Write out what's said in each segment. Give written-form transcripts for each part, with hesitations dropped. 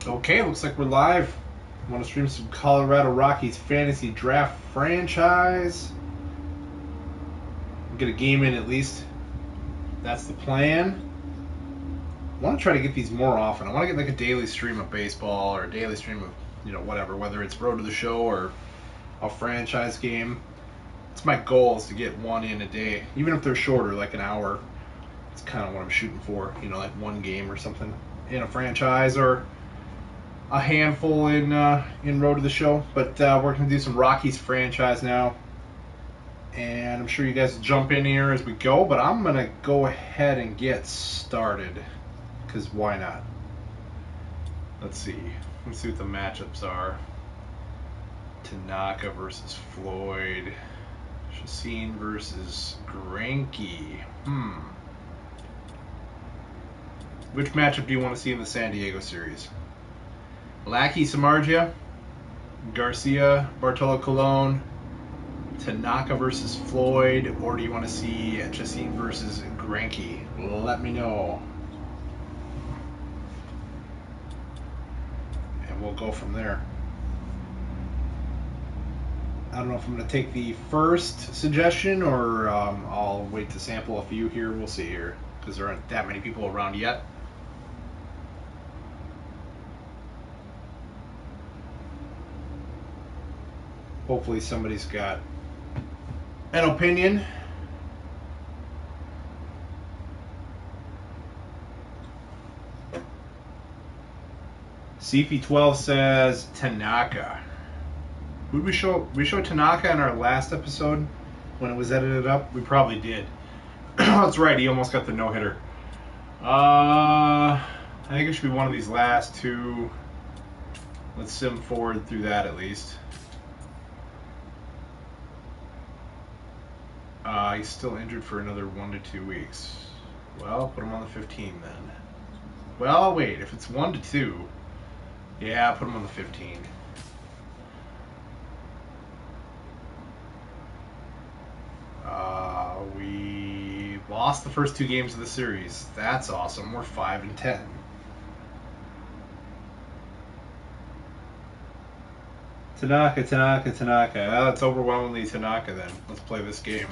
Okay, looks like we're live. Want to stream some Colorado Rockies fantasy draft franchise. Get a game in at least. That's the plan. I want to try to get these more often. I want to get like a daily stream of baseball or a daily stream of, whatever, whether it's Road to the Show or a franchise game. It's my goal is to get one in a day, even if they're shorter, like an hour. It's kind of what I'm shooting for, like one game or something in a franchise or a handful in Road to the Show. But we're going to do some Rockies franchise now. And I'm sure you guys will jump in here as we go, but I'm going to go ahead and get started. Because why not? Let's see. Let's see what the matchups are. Tanaka versus Floyd. Chacin versus Greinke. Which matchup do you want to see in the San Diego series? Lackey Samardzija, Garcia, Bartolo Colon, Tanaka versus Floyd, or do you want to see Chacin versus Greinke? Let me know. And we'll go from there. I don't know if I'm going to take the first suggestion or I'll wait to sample a few here. We'll see here because there aren't that many people around yet. Hopefully somebody's got an opinion. CP12 says Tanaka. Would we show Tanaka in our last episode when it was edited up? We probably did. That's right, he almost got the no-hitter. I think it should be one of these last two. Let's sim forward through that at least. He's still injured for another 1 to 2 weeks. Well, put him on the 15 then. Well, wait, if it's 1 to 2, yeah, put him on the 15. We lost the first 2 games of the series. That's awesome. We're 5-10. Tanaka. Oh, it's overwhelmingly Tanaka then. Let's play this game.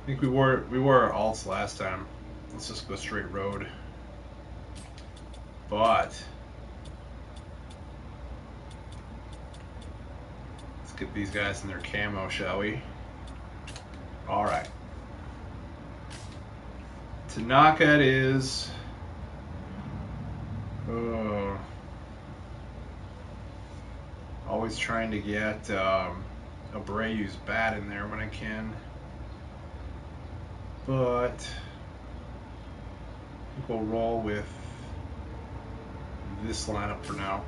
I think we wore our alts last time. Let's just go straight road. But let's get these guys in their camo, shall we? All right. Tanaka it is. Oh. Always trying to get Abreu's bat in there when I can. But I think we'll roll with this lineup for now.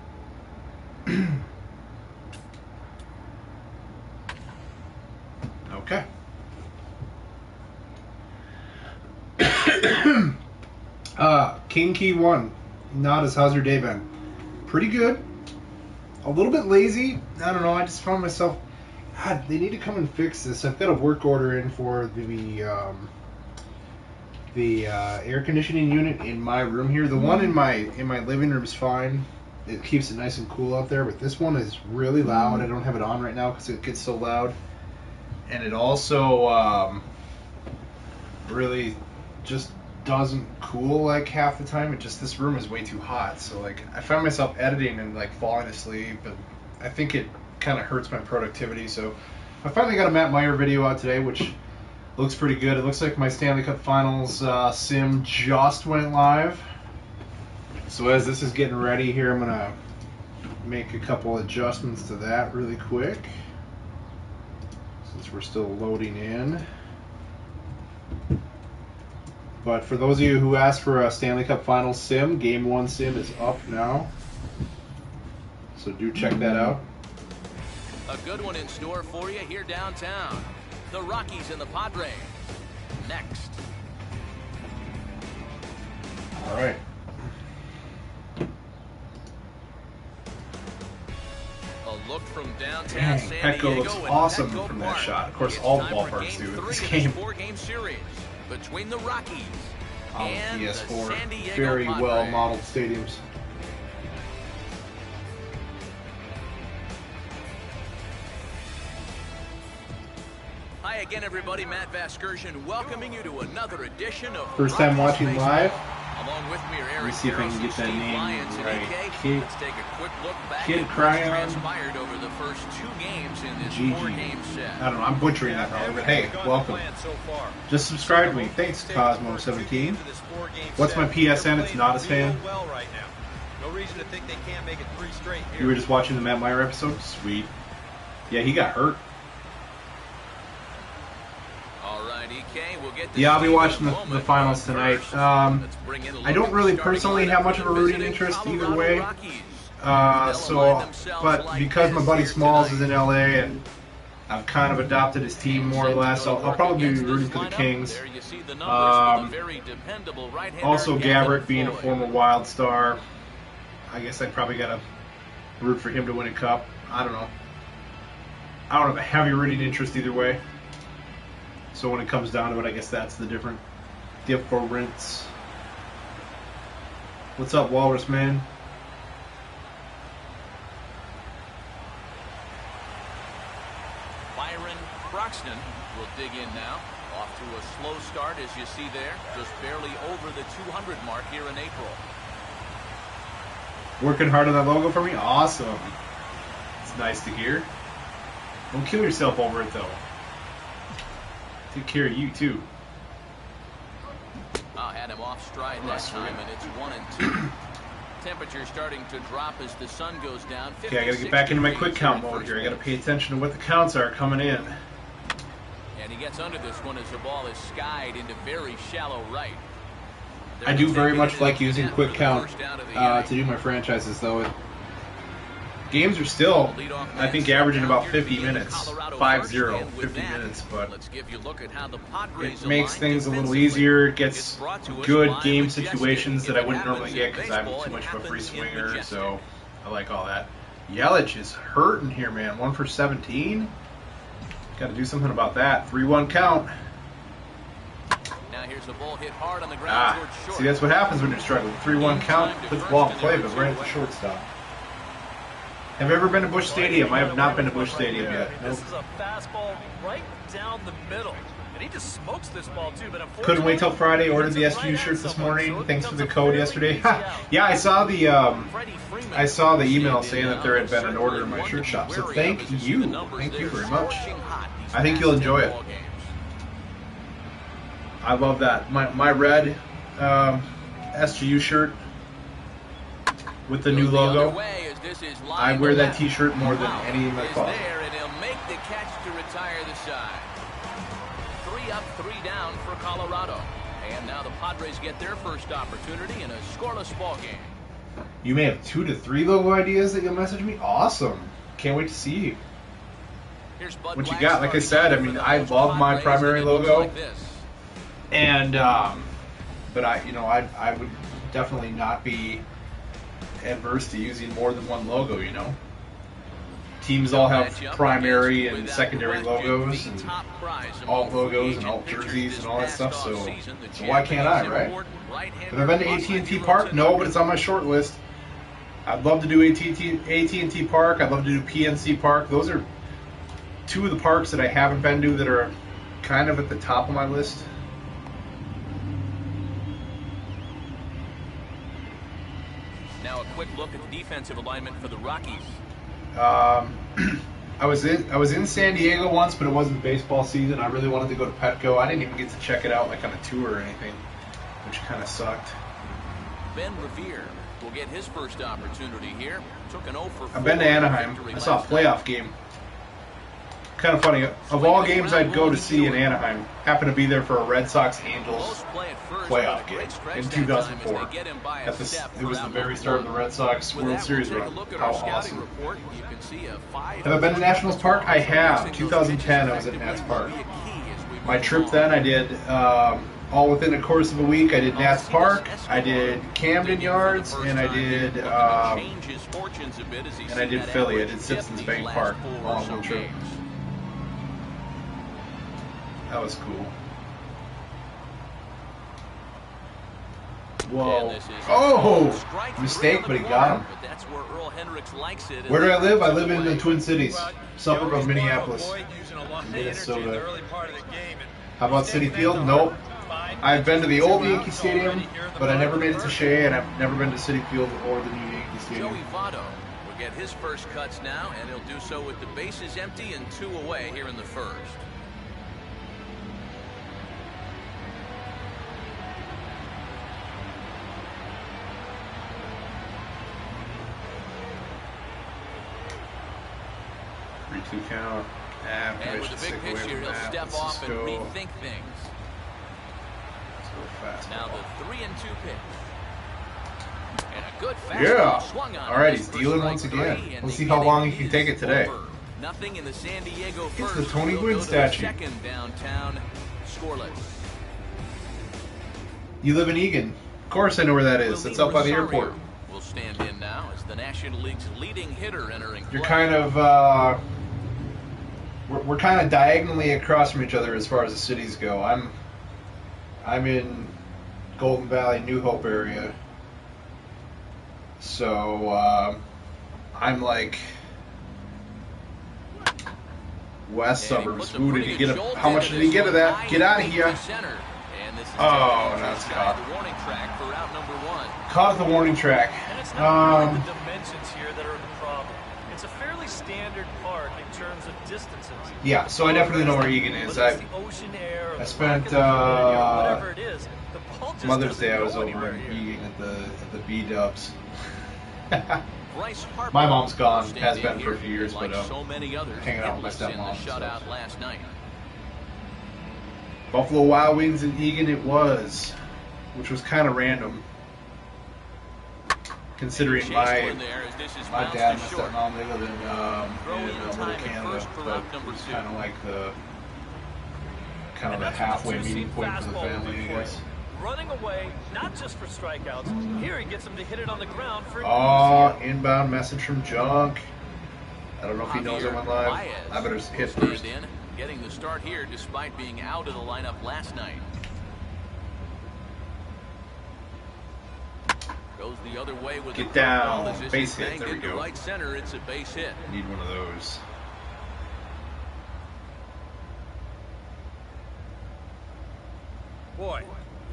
Okay. King Key 1. Not how's your day been? Pretty good. A little bit lazy. I don't know. I just found myself. God, they need to come and fix this. I've got a work order in for the air conditioning unit in my room here. The one in my living room is fine. It keeps it nice and cool out there, but this one is really loud. I don't have it on right now because it gets so loud, and it also really just doesn't cool like half the time. This room is way too hot. So like I find myself editing and like falling asleep, and I think it kind of hurts my productivity. So I finally got a Matt Meyer video out today, which looks pretty good. It looks like my Stanley Cup Finals sim just went live. So as this is getting ready here, I'm going to make a couple adjustments to that really quick, since we're still loading in. But for those of you who asked for a Stanley Cup Finals sim, Game 1 sim is up now. So do check that out. A good one in store for you here downtown. The Rockies and the Padres. Next. All right. look from downtown Dang, San Petco Diego looks and awesome Petco from that Park. shot. Of course, It's all the time for ballparks do in this three game. of the 4-game series between the Rockies On and the the PS4. San Diego Very Padres. well modeled stadiums. Hi again, everybody. Matt Vasgersian welcoming you to another edition of First time Rockies watching Baseball. live. Along with me are Let me Eric see if I can Karros get that and Steve name Lyons and right. EK. Kid- Let's take a quick look back Kid at what's Cryon. transpired over the first 2 games in this GG. 4-game set. I don't know, I'm butchering that probably, but hey, welcome. Just subscribe to me. Thanks, Cosmo17. What's my PSN? It's not a fan. No reason to think they can't make it 3 straight here. You were just watching the Matt Meyer episode? Sweet. Yeah, he got hurt. All right, EK, we'll get to Yeah, I'll be Steve in watching a the moment, finals but tonight. first, let's bring in a I look don't at really the starting personally lineup have much for of a the rooting visiting interest either Colorado way. Rockies. But because my buddy Smalls is in LA and I've kind of adopted his team more or less, I'll probably be rooting for the Kings. Also, Gabbert being a former Wild Star, I guess I probably got to root for him to win a cup. I don't know. I don't have a heavy rooting interest either way. So when it comes down to it, I guess that's the difference. What's up, Walrus Man? Byron Croxton will dig in now. Off to a slow start, as you see there. Just barely over the 200 mark here in April. Working hard on that logo for me? Awesome. It's nice to hear. Don't kill yourself over it, though. Take care of you, too. Had him off stride that time, and it's 1-2. Temperature starting to drop as the sun goes down. Okay, I gotta get back into my quick count mode here. I gotta pay attention to what the counts are coming in. And he gets under this one as the ball is skied into very shallow right. I do very much like using quick count to do my franchises, though. Games are still, I think, averaging about 50 minutes. 5-0, 50 minutes, but it makes things a little easier. It gets good game situations that I wouldn't normally get because I'm too much of a free swinger, so I like all that. Yelich is hurting here, man. 1 for 17? Got to do something about that. 3-1 count. Now here's the ball hit hard on the ground towards short. See, that's what happens when you're struggling. 3-1 count, puts the ball in play, but right at the shortstop. Have you ever been to Busch Stadium? I have not been to Busch Stadium yet. Nope. This is a fastball right down the middle. And he just smokes this ball, too. But couldn't wait till Friday. Ordered the SU shirt this morning. Thanks for the code yesterday. Yeah, I saw the email saying that there had been an order in my shirt shop. So thank you. Thank you very much. I think you'll enjoy it. I love that. My red SGU shirt with the new logo. I wear that T-shirt more than any in my closet. And he'll make the catch to retire the side. 3 up, 3 down for Colorado. And now the Padres get their first opportunity in a scoreless ball game. You may have 2 to 3 logo ideas that you'll message me. Awesome. Can't wait to see you. What you got? Like I said, I mean, I love my primary logo. And but I would definitely not be adverse to using more than one logo, you know. Teams all have primary and secondary logos and alt logos and alt jerseys and all that stuff, so why can't I, right? Have I been to AT&T Park? No, but it's on my short list. I'd love to do AT&T Park. I'd love to do PNC Park. Those are 2 of the parks that I haven't been to that are kind of at the top of my list. Now a quick look at the defensive alignment for the Rockies. I was in San Diego once, but it wasn't baseball season. I really wanted to go to Petco. I didn't even get to check it out like on a tour or anything, which kind of sucked. Ben Revere will get his first opportunity here. Took an 0 for 4. I've been to Anaheim. I saw a playoff game. Kind of funny. Of all games I'd go to see in Anaheim, happened to be there for a Red Sox-Angels playoff game in 2004. It was the very start of the Red Sox World Series run. How awesome. Have I been to Nationals Park? I have. 2010 I was at Nats Park. My trip then I did all within a course of a week. I did Nats Park, I did Camden Yards, and I did Philly. I did Citizens Bank Park all in one trip. That was cool. Whoa. Oh! Mistake, but he got him. Where do I live? I live in the Twin Cities, suburb of Minneapolis, Minnesota. How about Citi Field? Nope. I've been to the old Yankee Stadium, but I never made it to Shea, and I've never been to Citi Field or the new Yankee Stadium. Joey Votto will get his first cuts now, and he'll do so with the bases empty and 2 away here in the first. Two count. And with a big pitch here, he'll step off and rethink things. Let's go fast. Now the 3-2 pitch. And a good fastball. Yeah. Swung on. All right, he's dealing once again. Let's see how long he can take it today. Nothing in the San Diego It's first. the Tony We'll Gwynn go to the statue. Second downtown, scoreless. You live in Eagan. Of course I know where that is. It's up by the airport. Will stand in now as the National League's leading hitter entering play. You're kind of we're kind of diagonally across from each other as far as the cities go. I'm in Golden Valley, New Hope area. So I'm like west suburbs. Ooh, did he get a? How much did he get of that? Get out of here! Oh, that's caught. Caught at the warning track. And it's not really the dimensions here that are the problem. It's a fairly standard park in terms of distances. Yeah, so I definitely know where Eagan is. I spent Mother's Day I was over in Eagan at the B-Dubs. My mom's gone, has been for a few years, but hanging out with my stepmom. So. Buffalo Wild Wings in Eagan it was, which was kind of random, considering my dad and my stepmom, they live in Little Canada, but it was kind of like the halfway meeting point for the family, I guess. Running away, not just for strikeouts. Here he gets him to hit it on the ground for Oh, inbound message from Junk. I don't know if he knows I went live. I better hit first. Getting the start here despite being out of the lineup last night. Goes the other way with Get down. Base hit. There we go. Right center, it's a base hit. Need one of those. Boy,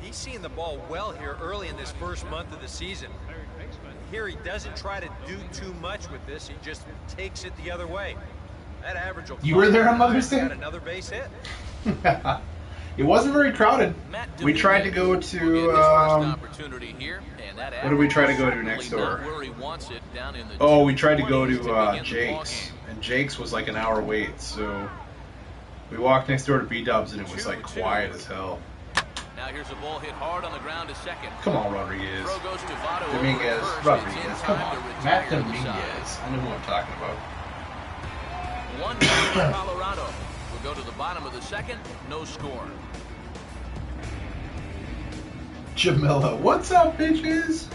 he's seeing the ball well here early in this first month of the season. Here he doesn't try to do too much with this. He just takes it the other way. That average will You were there on Mother's Day? Got another base hit. It wasn't very crowded. We tried to go to what did we try to go to next door? Oh, we tried to go to Jake's, and Jake's was like an hour wait. So we walked next door to B-Dubs, and it was like quiet as hell. Now here's a ball hit hard on the ground to second. Come on, Rodriguez. Dominguez, Rodriguez. Come on, Matt Dominguez. I know who I'm talking about. 1 for Colorado. We'll go to the bottom of the second. No score. Jamila, what's up, bitches?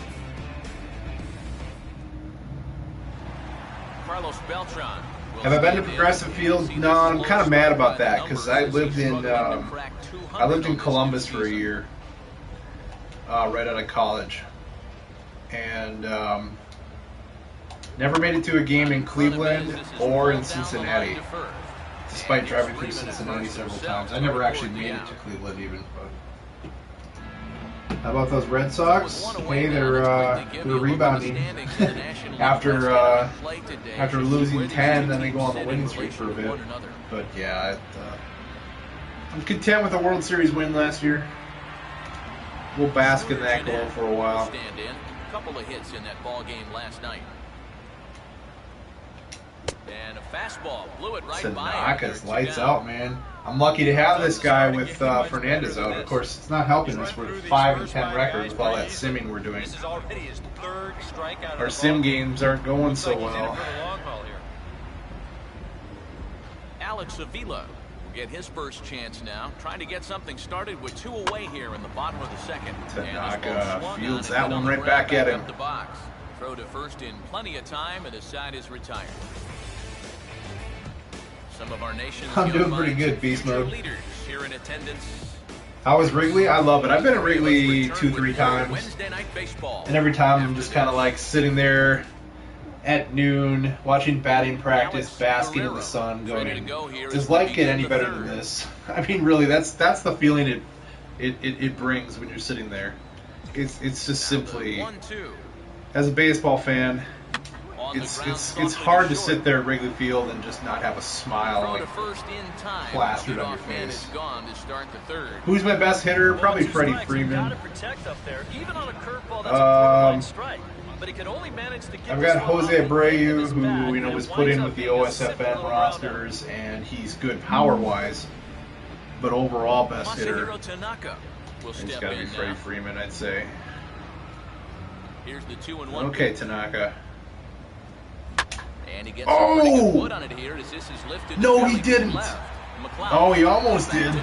Carlos Beltran. Have I been to Progressive Field? No, I'm kind of mad about that because I lived in Columbus for a year, right out of college, and never made it to a game in Cleveland or in Cincinnati, despite driving through Cincinnati several times. I never actually made it to Cleveland even. But how about those Red Sox? Hey, they're rebounding after losing 10, then they go on the winning streak for a bit. But yeah, I'm content with the World Series win last year. We'll bask in that goal for a while. A couple of hits in that ball game last night. And a fastball blew it right by him. Tanaka's lights out, man. I'm lucky to have this guy with Fernandez out. Of course, it's not helping us. We're 5-10 record with all that simming we're doing. Our sim games aren't going so well. Alex Avila Get his first chance now, trying to get something started with 2 away here in the bottom of the second. Tanaka fields that one right back at him. The box. Throw to first in plenty of time, and the side is retired. Some of our nation's I'm doing pretty good, Beast Mode. leaders here in attendance. How was Wrigley? I love it. I've been at Wrigley 2-3 times, Wednesday night baseball. and every time I'm just kind of like sitting there at noon, watching batting practice, basking in the sun, going, does life get any better than this? I mean, really, that's the feeling it brings when you're sitting there. It's just simply, as a baseball fan, it's hard to sit there at Wrigley Field and just not have a smile like plastered on your face. Who's my best hitter? Probably Freddie Freeman. I've got Jose Abreu, who was put in with the OSFN rosters, and he's good power-wise, but overall best hitter, it's got to be Freddie Freeman, I'd say. Here's the 2-1. Okay, Tanaka. And he gets a foot on it here as this is lifted. No, he didn't. Oh, he almost did.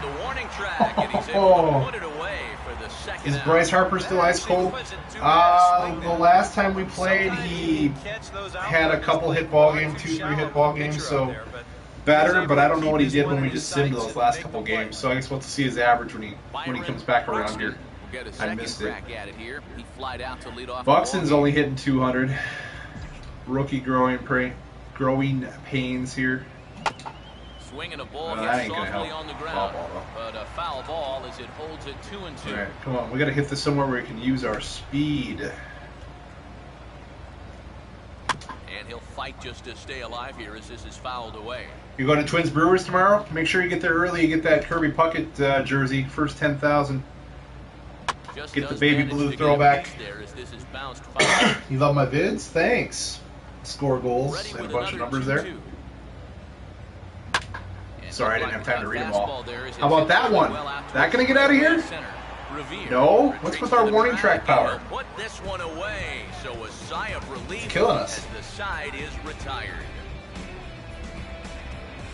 Is Bryce Harper still ice cold? The last time we played, he had a couple hit ball games, 2-3 hit ball games, so better. But I don't know what he did when we just simmed those last couple games. So I guess we'll have to see his average when he comes back around here. I missed it. Buxton's only hitting 200. Rookie growing pains here. Swinging a ball that hit ain't gonna softly help. on the Foul ground, ball, though. but a foul ball as it holds it 2-2. All right, come on, we got to hit this somewhere where we can use our speed. And he'll fight just to stay alive here as this is fouled away. You going to Twins Brewers tomorrow? Make sure you get there early. You get that Kirby Puckett jersey, first 10,000. Get the baby blue throwback. You love my vids? Thanks. Score goals and a bunch of numbers there. Sorry, I didn't have time to read them all. How about that one? That gonna get out of here? No. What's with our warning track power? It's killing us.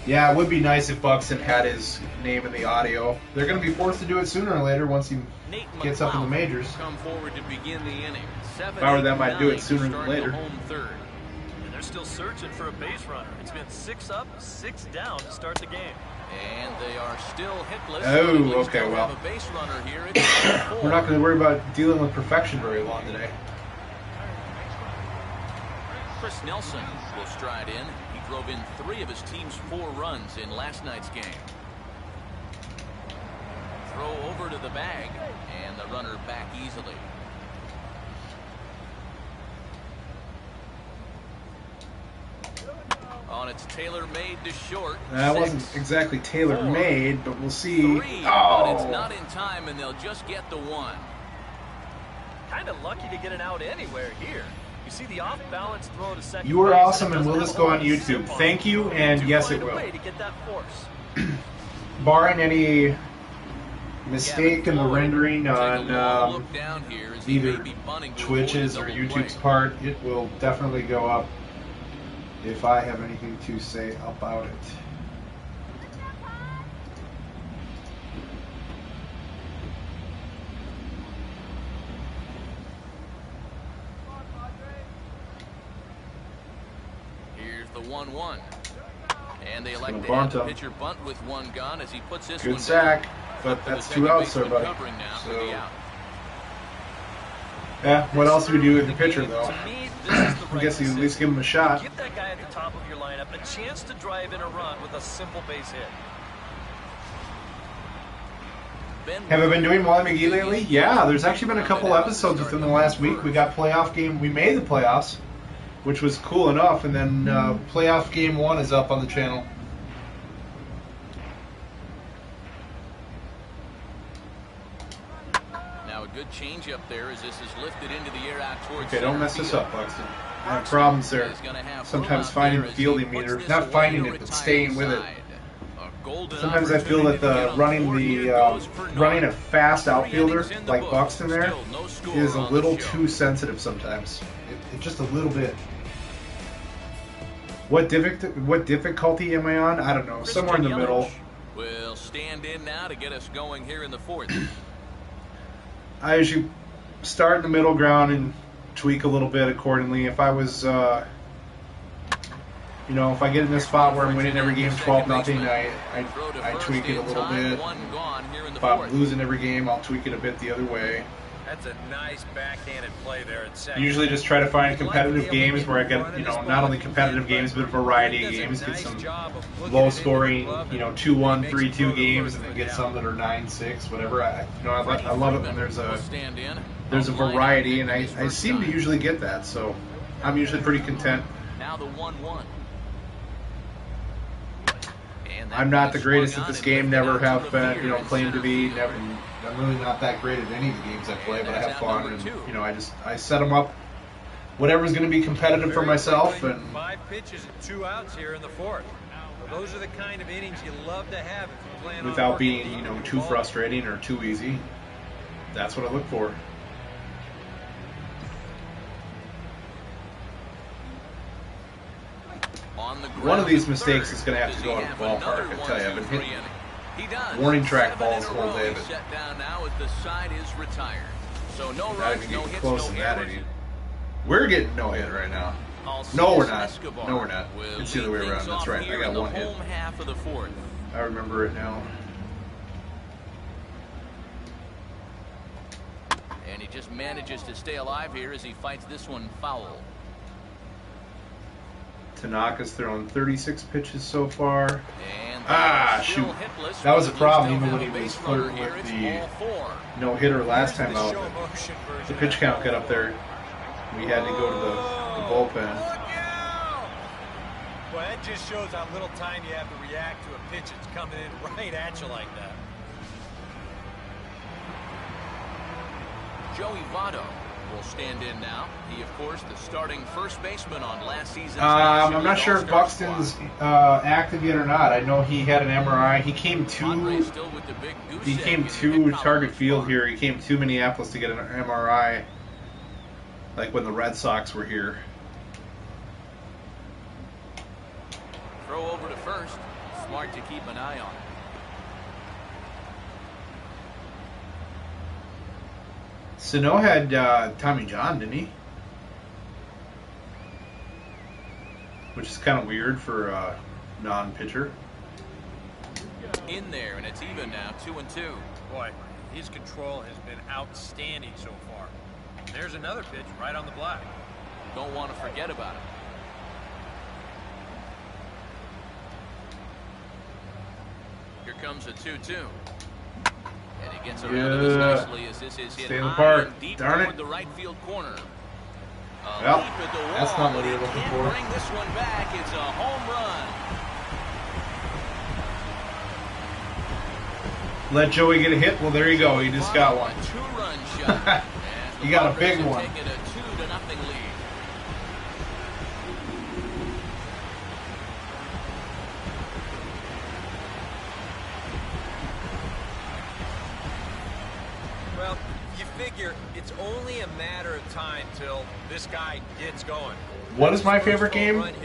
Yeah, it would be nice if Buxton had his name in the audio. They're gonna be forced to do it sooner or later once he gets up in the majors. If I were them, I'd do it sooner than later. Still searching for a base runner. It's been 6 up, 6 down to start the game. And they are still hitless. Oh, okay, well. We're not going to worry about dealing with perfection very long today. Chris Nelson will stride in. He drove in 3 of his team's 4 runs in last night's game. Throw over to the bag, and the runner back easily. On its tailor-made to short. That wasn't exactly tailor-made, but we'll see. 3, but it's not in time, and they'll just get the 1. Kind of lucky to get an out anywhere here. You see the off-balance throw to second. You were awesome, and will this go on YouTube? Thank you, and yes, it will. Barring any mistake in the rendering on either Twitch's or YouTube's part, it will definitely go up if I have anything to say about it. Here's the 1-1. And they elect to have the pitcher bunt with 1 gun as he puts this one good sack, but that's 2 outs there, buddy. So, yeah, what else do we do with the pitcher, though? I guess you at least give him a shot. Give that guy at the top of your lineup a chance to drive in a run with a simple base hit. Have I been doing Wally McGee lately? Yeah, there's actually been a couple episodes within the last week. We got playoff game. We made the playoffs, which was cool enough, and then playoff game 1 is up on the channel. Now a good change up there as this is lifted into the air out towards. Okay, don't mess this up, Buxton. I have problems there. Sometimes finding the fielding meter, not finding it, but staying with it. Sometimes I feel that running a fast outfielder like Buxton there is a little too sensitive sometimes. Just a little bit. What difficulty am I on? I don't know. Somewhere in the middle. will stand in now to get us going here in the fourth. I usually start in the middle ground and tweak a little bit accordingly. If I was, if I get in this spot where I'm winning every game 12-0, I tweak it a little bit. If I'm losing every game, I'll tweak it a bit the other way. That's a nice backhanded play there at second. Usually just try to find competitive games where I get, not only competitive games, but a variety of games. Get some low-scoring, 2-1, 3-2 games, and then get some that are 9-6, whatever. I love it when there's a variety, and I seem to usually get that, so I'm usually pretty content. Now the 1-1. I'm not the greatest at this game, never have been, claimed to be. Never, I'm really not that great at any of the games I play, but I have fun, and I set them up, whatever's going to be competitive for myself, and 5 pitches and 2 outs here in the fourth. Those are the kind of innings you love to have if you plan on without working being, too frustrating or too easy. That's what I look for. One of these mistakes is going to have to go out of the ballpark, I tell you. I've been hitting warning track balls all day, but not even getting close to that inning. We're getting no hit right now. No, we're not. No, we're not. It's the other way around. That's right. I got 1 hit. I remember it now. And he just manages to stay alive here as he fights this one foul. Tanaka's thrown 36 pitches so far. And shoot. That was a problem even when he was flirting with the no-hitter last time out. The pitch count got up there. We had to go to the bullpen. Well, that just shows how little time you have to react to a pitch that's coming in right at you like that. Joey Votto will stand in now. He, of course, the starting first baseman on last season's. I'm not sure if Buxton's active yet or not. I know he had an MRI. He came to Target Field here. He came to Minneapolis to get an MRI, like when the Red Sox were here. Throw over to first. Smart to keep an eye on. Sano had Tommy John, didn't he? Which is kind of weird for a non-pitcher. In there, and it's even now, 2-2. Boy, his control has been outstanding so far. There's another pitch right on the block. Don't want to forget about it. Here comes a 2-2. And he gets around it as nicely as this is hit Stay in the high park. and deep Darn toward it. the right field corner. Well, that's not what you're looking for. Bring this one back. It's a home run. Let Joey get a hit. Well, there you go. He just got one. A 2-run shot. He got a big one. Taking a 2-0 lead. Well, you figure it's only a matter of time till this guy gets going. What is my favorite game? It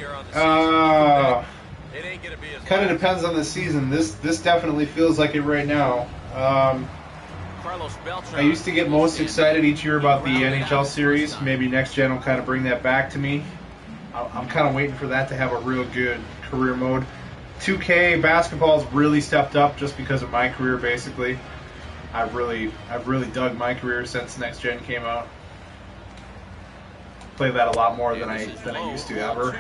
ain't gonna be as Kind of depends on the season. This definitely feels like it right now. I used to get most excited each year about the NHL series. Maybe next gen will kind of bring that back to me. I'm kind of waiting for that to have a real good career mode. 2K basketball's really stepped up just because of my career, basically. I've really dug my career since next gen came out. Play that a lot more than I used to ever.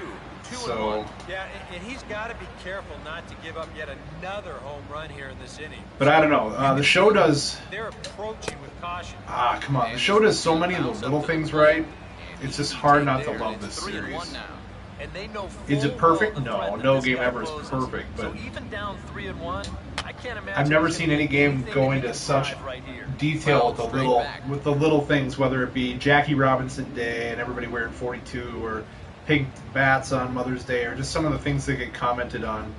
So yeah, and he's got to be careful not to give up yet another home run here in this inning. But I don't know. The show does. They're approaching with caution. Come on. The show does so many of the little things right. It's just hard not to love this series. Is it perfect? No, no game ever is perfect. But even down 3-1, I can't imagine. I've never seen any game go into such detail with the little things, whether it be Jackie Robinson Day and everybody wearing 42, or pink bats on Mother's Day, or just some of the things that get commented on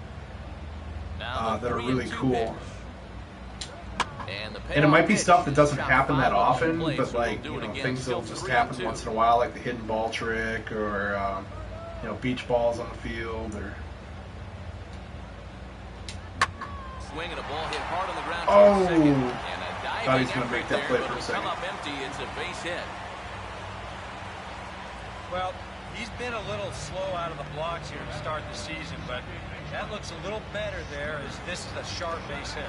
that are really cool. And it might be stuff that doesn't happen that often, but like, things that'll just happen once in a while, like the hidden ball trick, or beach balls on the field, or swing and a ball hit hard on the ground. Oh, second. And a diving thought he was going to effort make that there, play but for a it'll second. come up empty. It's a base hit. Well, he's been a little slow out of the blocks here to start the season, but that looks a little better there as this is a sharp base hit.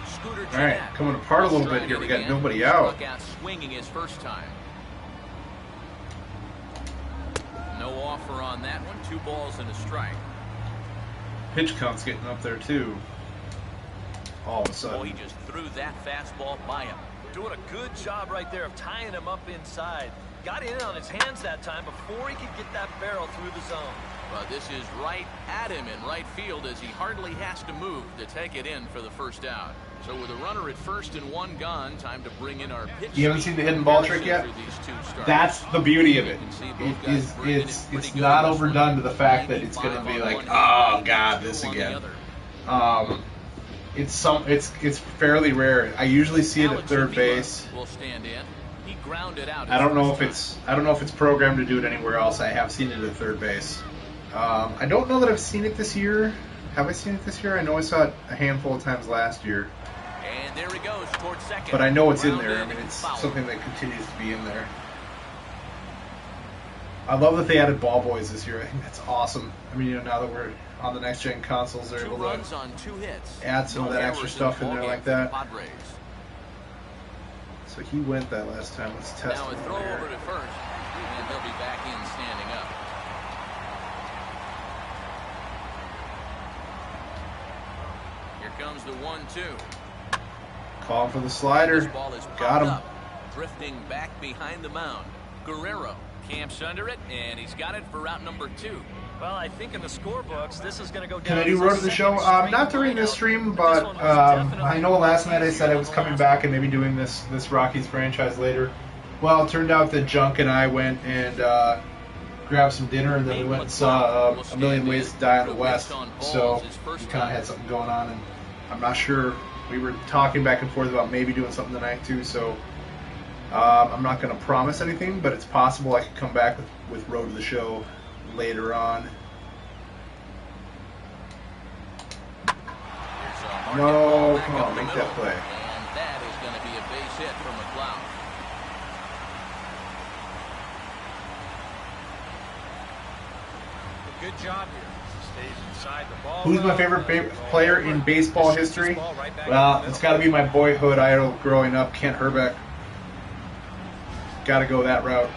Scooter All right, Jeanette coming apart a little bit here. We got nobody out. Struck out swinging his first time. No offer on that one. 2 balls and a strike. Pitch count's getting up there too. All of a Oh, sudden. he just threw that fastball by him. Doing a good job right there of tying him up inside. Got in on his hands that time before he could get that barrel through the zone. But this is right at him in right field as he hardly has to move to take it in for the first out. So with a runner at first and 1 gone, time to bring in our pitch. You haven't seen the hidden ball trick yet? That's the beauty of it. It's not overdone to the fact that it's going to be like, oh god, this again. It's fairly rare. I usually see it at third base. Will stand in. He grounded out. I don't know if it's programmed to do it anywhere else. I have seen it at third base. I don't know that I've seen it this year. Have I seen it this year? I know I saw it a handful of times last year. And there he goes towards second. But I know it's in there. I mean, it's something that continues to be in there. I love that they added ball boys this year. I think that's awesome. I mean, now that we're on the next gen consoles, they're able to add some of that extra stuff in there like that. So he went that last time. Let's test now him a throw here. over to first, and he'll be back in standing up. Here comes the 1-2. Call for the slider. This ball is Got him. up, drifting back behind the mound. Guerrero camps under it, and he's got it for route number 2. Well, I think in the scorebooks, this is going to go down. Can I do road to the show? Not during this stream, but I know last night I said I was coming back and maybe doing this Rockies franchise later. Well, it turned out that Junk and I went and grabbed some dinner, and then we went and saw A Million Ways to Die in the West. So we kind of had something going on, and I'm not sure. We were talking back and forth about maybe doing something tonight too. So I'm not going to promise anything, but it's possible I could come back with road to the show later on. No, come on, make that play. And that is going to be a base hit for McLeod. Good job here. Stays inside the ball. Who's my favorite player in baseball history? Well, it's got to be my boyhood idol growing up, Kent Herbeck. Got to go that route.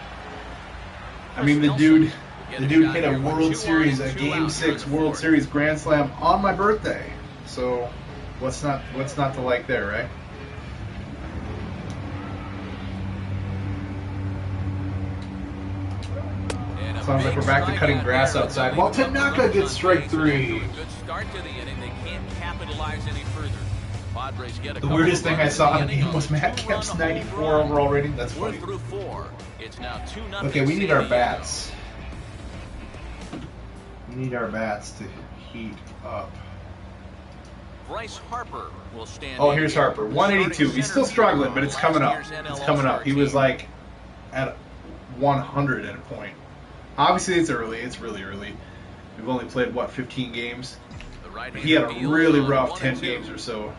I mean, the dude hit a World Series, a Game 6 World Series Grand Slam on my birthday. So, what's not to like there, right? Sounds like we're back to cutting grass outside. Well, Tanaka gets strike 3. Good start to the inning. They can't capitalize any further. Padres get a The weirdest thing I saw in a game was Matt Kemp's 94 overall rating. That's We're funny. through 4. It's now 2-0. Okay, we need our bats. We need our bats to heat up. Bryce Harper will stand. Oh, here's Harper. 182. He's still struggling, but it's coming up. It's coming up. He was like at 100 at a point. Obviously, it's early. It's really early. We've only played, what, 15 games? He had a really rough 10 games or so.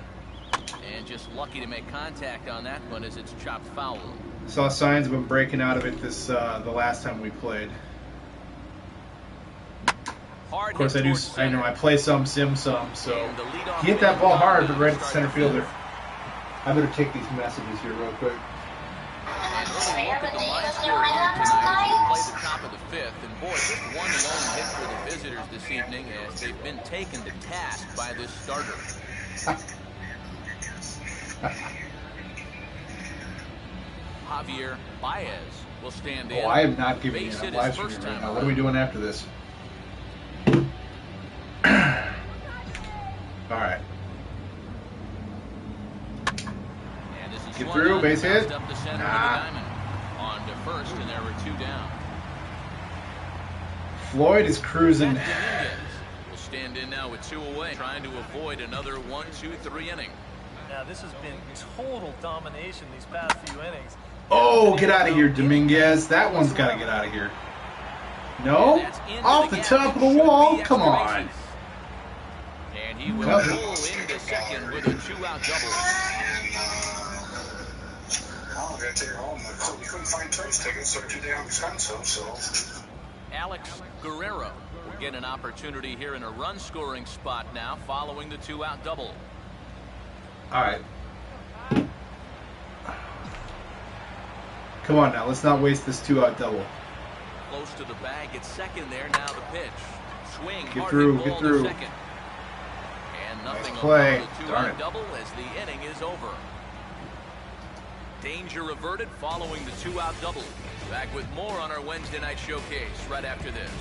And just lucky to make contact on that one as it's chopped foul. Saw signs of him breaking out of it the last time we played. Of course, I know I play some, sim some, so he hit that ball hard, but right at the center fielder. I better take these messages here real quick. Play the top of the 5th, and boy, just one lone hit for the visitors this evening as they've been taken to task by this starter. Javier Baez will stand in. Oh, I am not giving you a live stream right now. What are we doing after this? All right. Get through, base hit. Nah. On to first, and there were 2 down. Floyd is cruising. Will stand in now with 2 away, trying to avoid another 1-2-3 inning. Now this has been total domination these past few innings. Oh, get out of here, Dominguez. That one's got to get out of here. No? Off the top of the wall? Come on. he will pull into second with a 2-out double. I got to take her home. We couldn't find Twins tickets, so they're too damn expensive, so. Alex Guerrero will get an opportunity here in a run-scoring spot now following the 2-out double. All right. Come on now, let's not waste this 2-out double. Close to the bag at second there. Now the pitch. Swing. Get through, get through. Second. And nothing Nice play. on the 2-out double as the inning is over. Danger averted following the 2-out double. Back with more on our Wednesday night showcase right after this.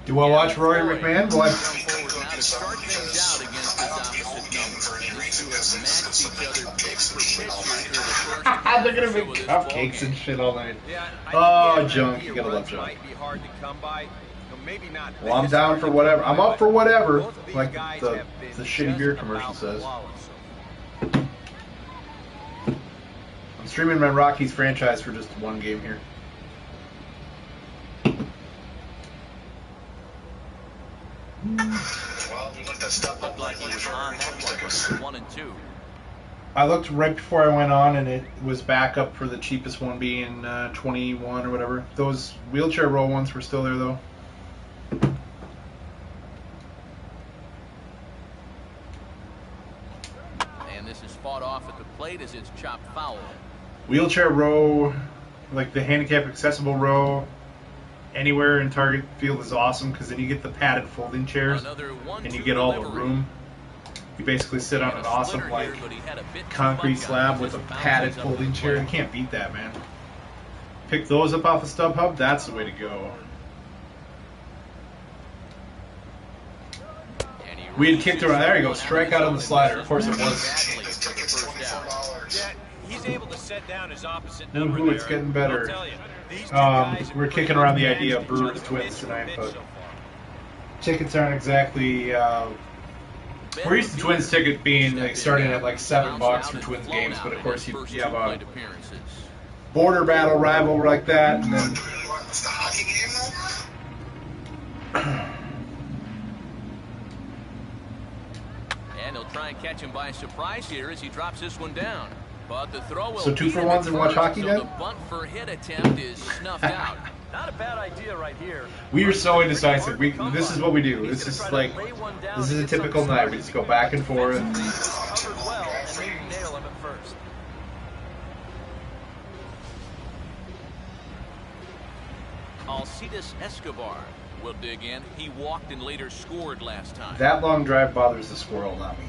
Do I watch Rory McMahon? Well, To start things out against this opposite number, these two have matched each other pitch for pitch through the first. they're gonna make cupcakes and shit all night. Yeah, Oh, junk! You gotta love junk. might be hard to come by. Maybe not. Well, I'm down for whatever. I'm up for whatever, like the shitty beer commercial says. I'm streaming my Rockies franchise for just one game here. Well, we looked at stuff Looked like he was on that one, 1 and 2. I looked right before I went on, and it was back up for the cheapest one being 21 or whatever. Those wheelchair row ones were still there, though. And this is fought off at the plate as it's chopped foul. Wheelchair row, like the handicap accessible row, anywhere in target field is awesome because then you get the padded folding chairs and you get all the room. You basically sit on an awesome like concrete slab with a padded folding chair. You can't beat that, man. Pick those up off of StubHub. That's the way to go. We had kicked around. There you go. Strike out on the slider. Of course it was. Yeah, he's able to set down his opposite number. Ooh, it's getting better. We're kicking around the idea of Brewers Twins tonight, but tickets aren't exactly. We're used to Twins ticket being like starting at like $7 for Twins games, but of course you have a border battle rival like that, and then. And he'll try and catch him by surprise here as he drops this one down. But the throw will so 2 for 1s and watch hockey so then? the bunt for hit attempt is snuffed out. Not a bad idea right here. We are so indecisive. This is what we do. This is like, this is a typical night. We just go back and forth. Covered well and maybe nail him at first. Alcides Escobar will dig in. He walked and later scored last time. That long drive bothers the squirrel, not me.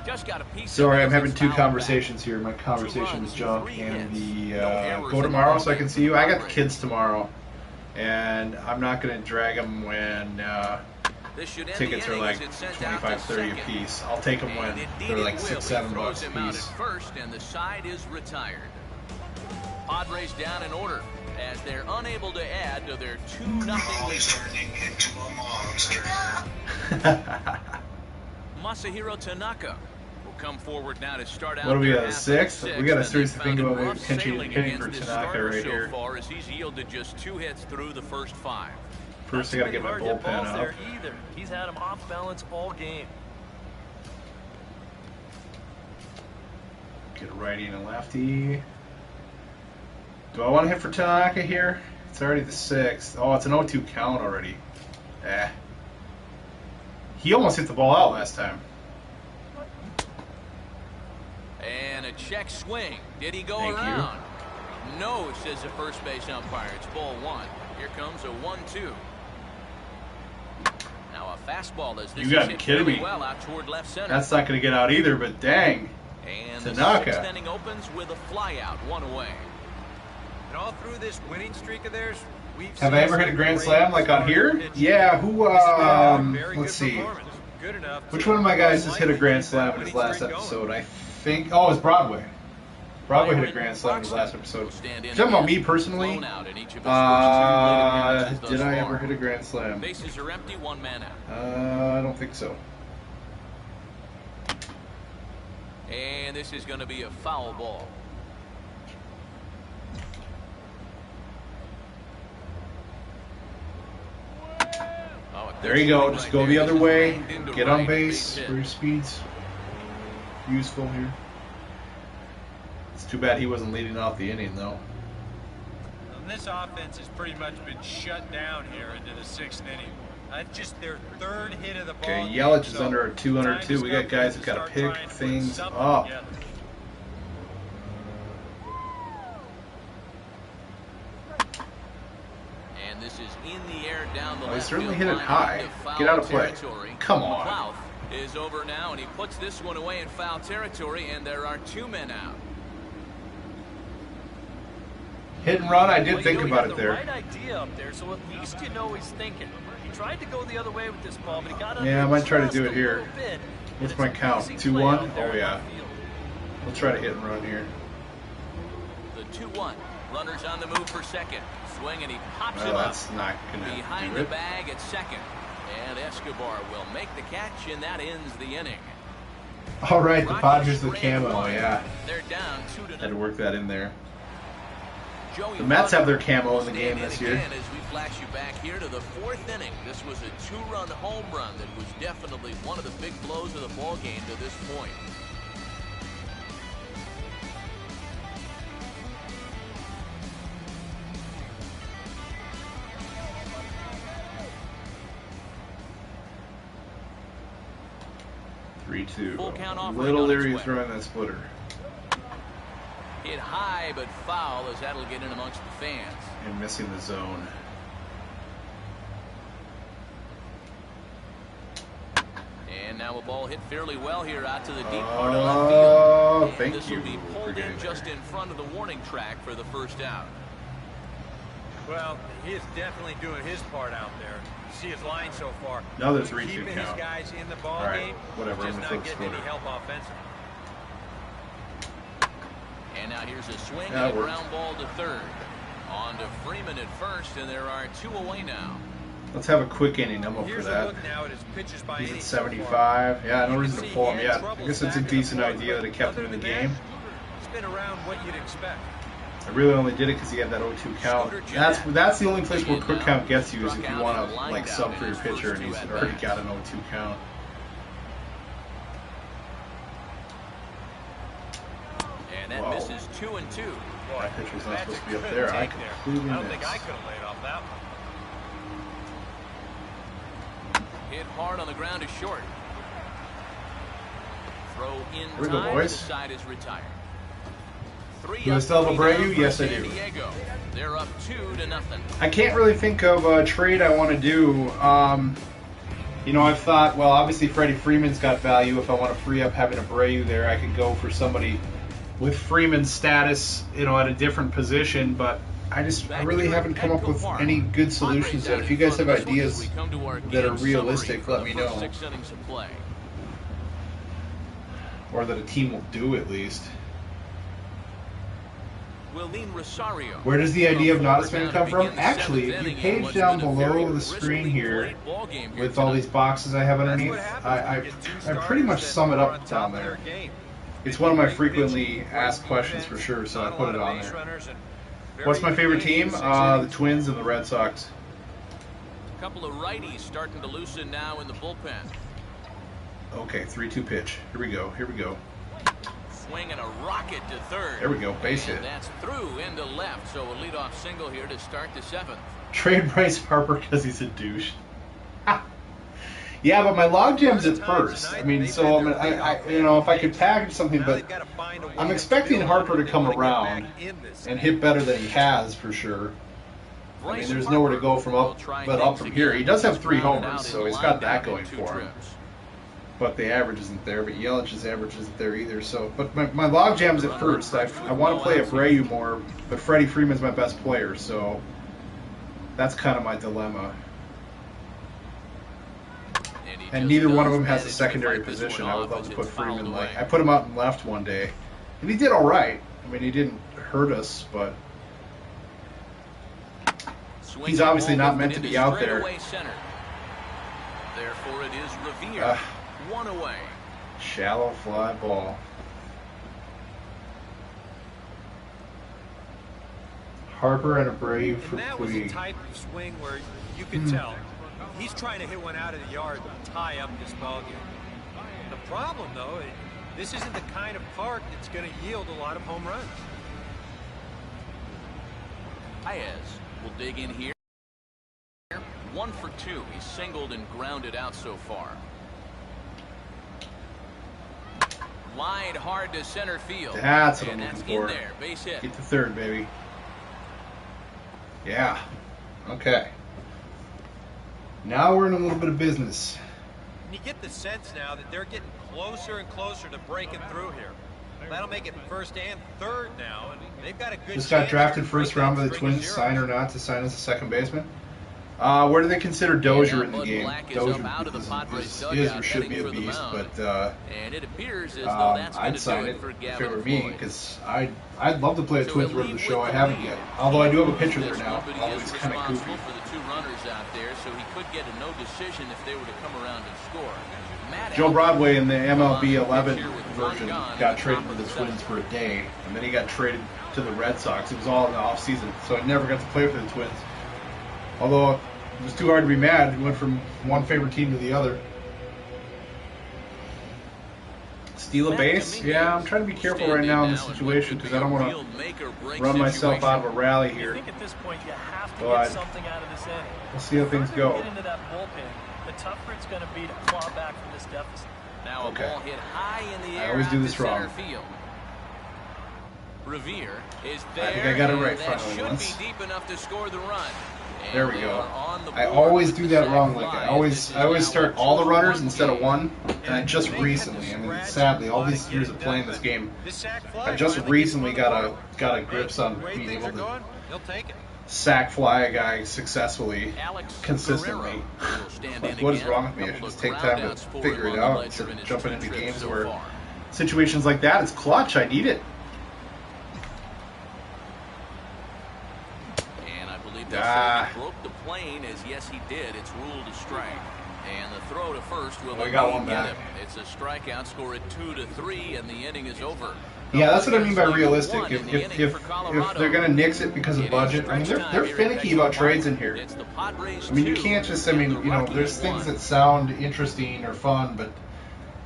Just got a piece. Sorry, I'm having 2 conversations here. My conversation with Junk and the go tomorrow so I can see you. I got the kids tomorrow, and I'm not going to drag them when tickets are like $25, $30 a piece. I'll take them when they're like $6, $7 a piece. First, and the side is retired. Padres down in order as they're unable to add to their 2-0 lead. Turning into a monster. Masahiro Tanaka will come forward now to start out. What do we got, their a half 6th? of 6th, We got to and seriously they think found about it rough sailing pinning for against his Tanaka starters right so here. far as he's yielded just 2 hits through the first 5. First, I got to get my Hard hit bullpen balls up. there either. He's had him off balance all game. Get a righty and a lefty. Do I want to hit for Tanaka here? It's already the 6th. Oh, it's an 0-2 count already. He almost hit the ball out last time. And a check swing. Did he go Thank around? No, says the first base umpire. It's ball 1. Here comes a 1-2. Now a fastball as this You gotta is be hit kidding really me. well out toward left center. That's not going to get out either, but dang. And Tanaka. the 6th inning opens with a flyout, 1 away. And all through this winning streak of theirs, we've Have seen I ever hit a grand slam like on here? Yeah, who, let's see. Good enough. Which one of my guys has hit a grand slam in his last episode? I think, oh, it's Broadway. Broadway hit a grand slam in his last episode. Talking about me personally, did I ever hit a grand slam? Bases are empty, 1 man out. I don't think so. And this is going to be a foul ball. There you go. Just go the other way. Get on base for your speeds. Useful here. It's too bad he wasn't leading off the inning, though. And this offense has pretty much been shut down here into the 6th inning. Just their 3rd hit of the ball. Okay, Yelich is under a 202. We got guys who've got to pick things up. And this is in the air down the He left certainly field hit it line high. into foul Get out of play. territory. Come on. McLeod is over now, and he puts this one away in foul territory, and there are 2 men out. Hit and run, I did think about it there. Right idea up there, so at least you know he's thinking. He tried to go the other way with this ball, but he got Yeah, I might try to do it just a here. little bit, What's and my it's an count? easy 2-1? play out there Oh, in yeah. left field. We'll try to hit and run here. The 2-1. Runners on the move for second. Swing, and he pops Well, him up. that's not going to Behind do the it. bag at second. And Escobar will make the catch, and that ends the inning. All right, the Rockies Padres with strand camo, one. yeah. They're down 2-0. Had to work that in there. Joey The Mets have their camo will in the stand game in this year. again as we flash you back here to the 4th inning. This was a 2-run home run that was definitely one of the big blows of the ball game to this point. Full count offering Little on its Leary way. throwing that splitter. Hit high but foul as that'll get in amongst the fans. And missing the zone. And now a ball hit fairly well here out to the deep Oh, part of left field. And thank this will you be for pulled in getting just there. in front of the warning track for the first out. Well, he is definitely doing his part out there. See his line so far. Another 3-2 Keeping his count. guys in the ball All right, game. whatever, Just I'm not gonna flip getting any splitter. help offensively. And now here's a swing That and a worked. ground ball to third. On to Freeman at first, and there are 2 away now. Let's have a quick inning. I'm up for Here's a that. look now at his pitches by He's inning at so far. 75. Yeah, no You reason can to see pull he him had yet. trouble I guess it's a stacking the decent board, idea but that it kept other him in the than that, game. It's been around what you'd expect. I really only did it because he had that 0-2 count. That's the only place where quick count gets you is if you want to like sub for your pitcher and he's already got an 0-2 count. And that Whoa. misses 2-2. My pitcher's not That's supposed to a be up good there. I take there. completely I don't think I missed. could have laid off that one. Hit hard on the ground is short. Throw in Here we go, time. boys. The side is retired. Do I still have a Abreu? Yes, I do. San Diego. They're up 2-0. I can't really think of a trade I want to do. You know, I've thought, well, obviously Freddie Freeman's got value. If I want to free up having Abreu there, I could go for somebody with Freeman's status, you know, at a different position. But I really haven't come up with any good solutions yet. If you guys have ideas that are realistic, let me know. 6 innings of play. Or that a team will do at least. Rosario. Where does the idea of not a spin come from? Actually, if you page down below the screen here with all these boxes I have underneath, I pretty much sum it up down there. It's one of my frequently asked questions for sure, so I put it on there. What's my favorite team? The Twins and the Red Sox. A couple of righties starting to loosen now in the bullpen. Okay, 3-2 pitch. Here we go. Here we go. Swing and a rocket to third. There we go. Base hit. And that's through into left, so a leadoff single here to start the 7th. Trade Bryce Harper because he's a douche. Yeah, but my logjam's at first. I mean, so I you know, if I could package something, but I'm expecting Harper to come around and hit better than he has for sure. I mean, there's nowhere to go from up, but up from here. He does have 3 homers, so he's got that going for him. But the average isn't there. But Yelich's average isn't there either. So, but my logjam's at first. I want to play Abreu more, but Freddie Freeman's my best player, so that's kind of my dilemma. And neither one of them has a secondary position. I would love to put Freeman like I put him out in left one day, and he did all right. I mean, he didn't hurt us, but he's obviously not meant to be out there. Therefore, it is Revere. 1 away. Shallow fly ball. Harper and a Brave for And that was a Puig. type of swing where you could tell he's trying to hit one out of the yard to tie up this ballgame. The problem, though, this isn't the kind of park that's going to yield a lot of home runs. Baez will dig in here. 1 for 2. He's singled and grounded out so far. Line hard to center field. That's what and I'm that's looking for. in there. Base hit. Get to third, baby. Yeah. Okay. Now we're in a little bit of business. And you get the sense now that they're getting closer and closer to breaking through here. That'll make it first and third now, and they've got a good Just got chance drafted to first break round by that the string of Twins, zeros. sign or not to sign as a second baseman. Where do they consider Dozier in the Bud game? Black is up out Dozier of the Padres is dugout, or should heading be a for the beast, mound. but And it appears as though that's going I'd to sign do it it for if it Gavin were me, Floyd. because I'd love to play a So Twins he'll road of the lead show. with I the haven't lead. yet. Although I do have a pitcher there This now. one, but he Always is kind of goofy. responsible for the 2 runners out there, so he could get a no decision if they were to come around and score. Matt Joe Allen Broadway in the on MLB the 11 pitch here with version one gone got at the traded top to of the the Twins for a day, and then he got traded to the Red Sox. It was all in the off season, so I never got to play for the Twins. Although it was too hard to be mad. We went from one favorite team to the other. Steal a Matt base? Dominguez Yeah, I'm trying to be careful right now in this situation because I don't want to run myself out of a rally I here. think at this point you have to But get something out of this inning. we'll see how things The further go. you get into that bullpen, the tougher it's going to be to claw back from this deficit. Now Okay. a ball hit high in the I air always do out this to center wrong. field. Revere is I there. think I got it right and that finally should once. be deep enough to score the run. And There we they go. are on the I board always with do the that sac wrong. Like fly. I This always is I always now start a all the 2-1 runners instead of game. one. And just recently, I mean, sadly, all these years of playing this game, I just recently got a grips on being able to He'll take it. sack fly a guy successfully, Alex consistently. Guerrero will stand in Like, what is again. wrong with me? I should Couple just of take time to groundouts for figure him it on the out ledger instead in of his jumping 2 into trips games so where far. situations like that, it's clutch. I need it. And I believe they broke the plane, as yes he did. It's ruled a strike. And the throw to first will We got indeed one get back. him. It's a strikeout, score at 2-3, and the inning is over. Yeah, that's what I mean by One realistic. in the If inning for Colorado. they're gonna nix it because of budget, I mean they're finicky about trades in here. It's the Padres I mean, you 2 can't just, I and mean, the you know, Rockies there's things 1. that sound interesting or fun, but,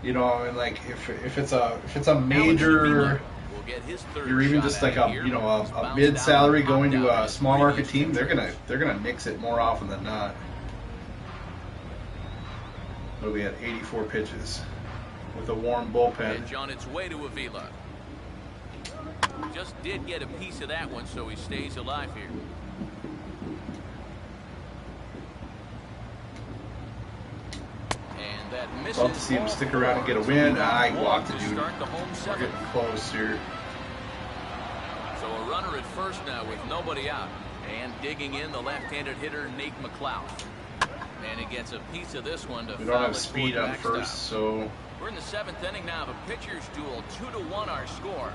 you know, I mean, like, if it's a major, Will get his third you're even shot just at like it a, here. you know, He's a bounced mid out salary and going popped to out a in small market previous team, they're trips. gonna nix it more often than not. What are we at? 84 pitches with a warm bullpen. Edge on its way to Avila. Just did get a piece of that one, so he stays alive here. And that misses. Love to see him stick around and get a win. He walked the dude. Start the home We're seventh. getting close here. So a runner at first now with nobody out. And digging in, the left-handed hitter, Nate McLeod. And he gets a piece of this one to We foul don't have it speed toward on backstop. first, so We're in the 7th inning now of a pitcher's duel. 2-1 our score.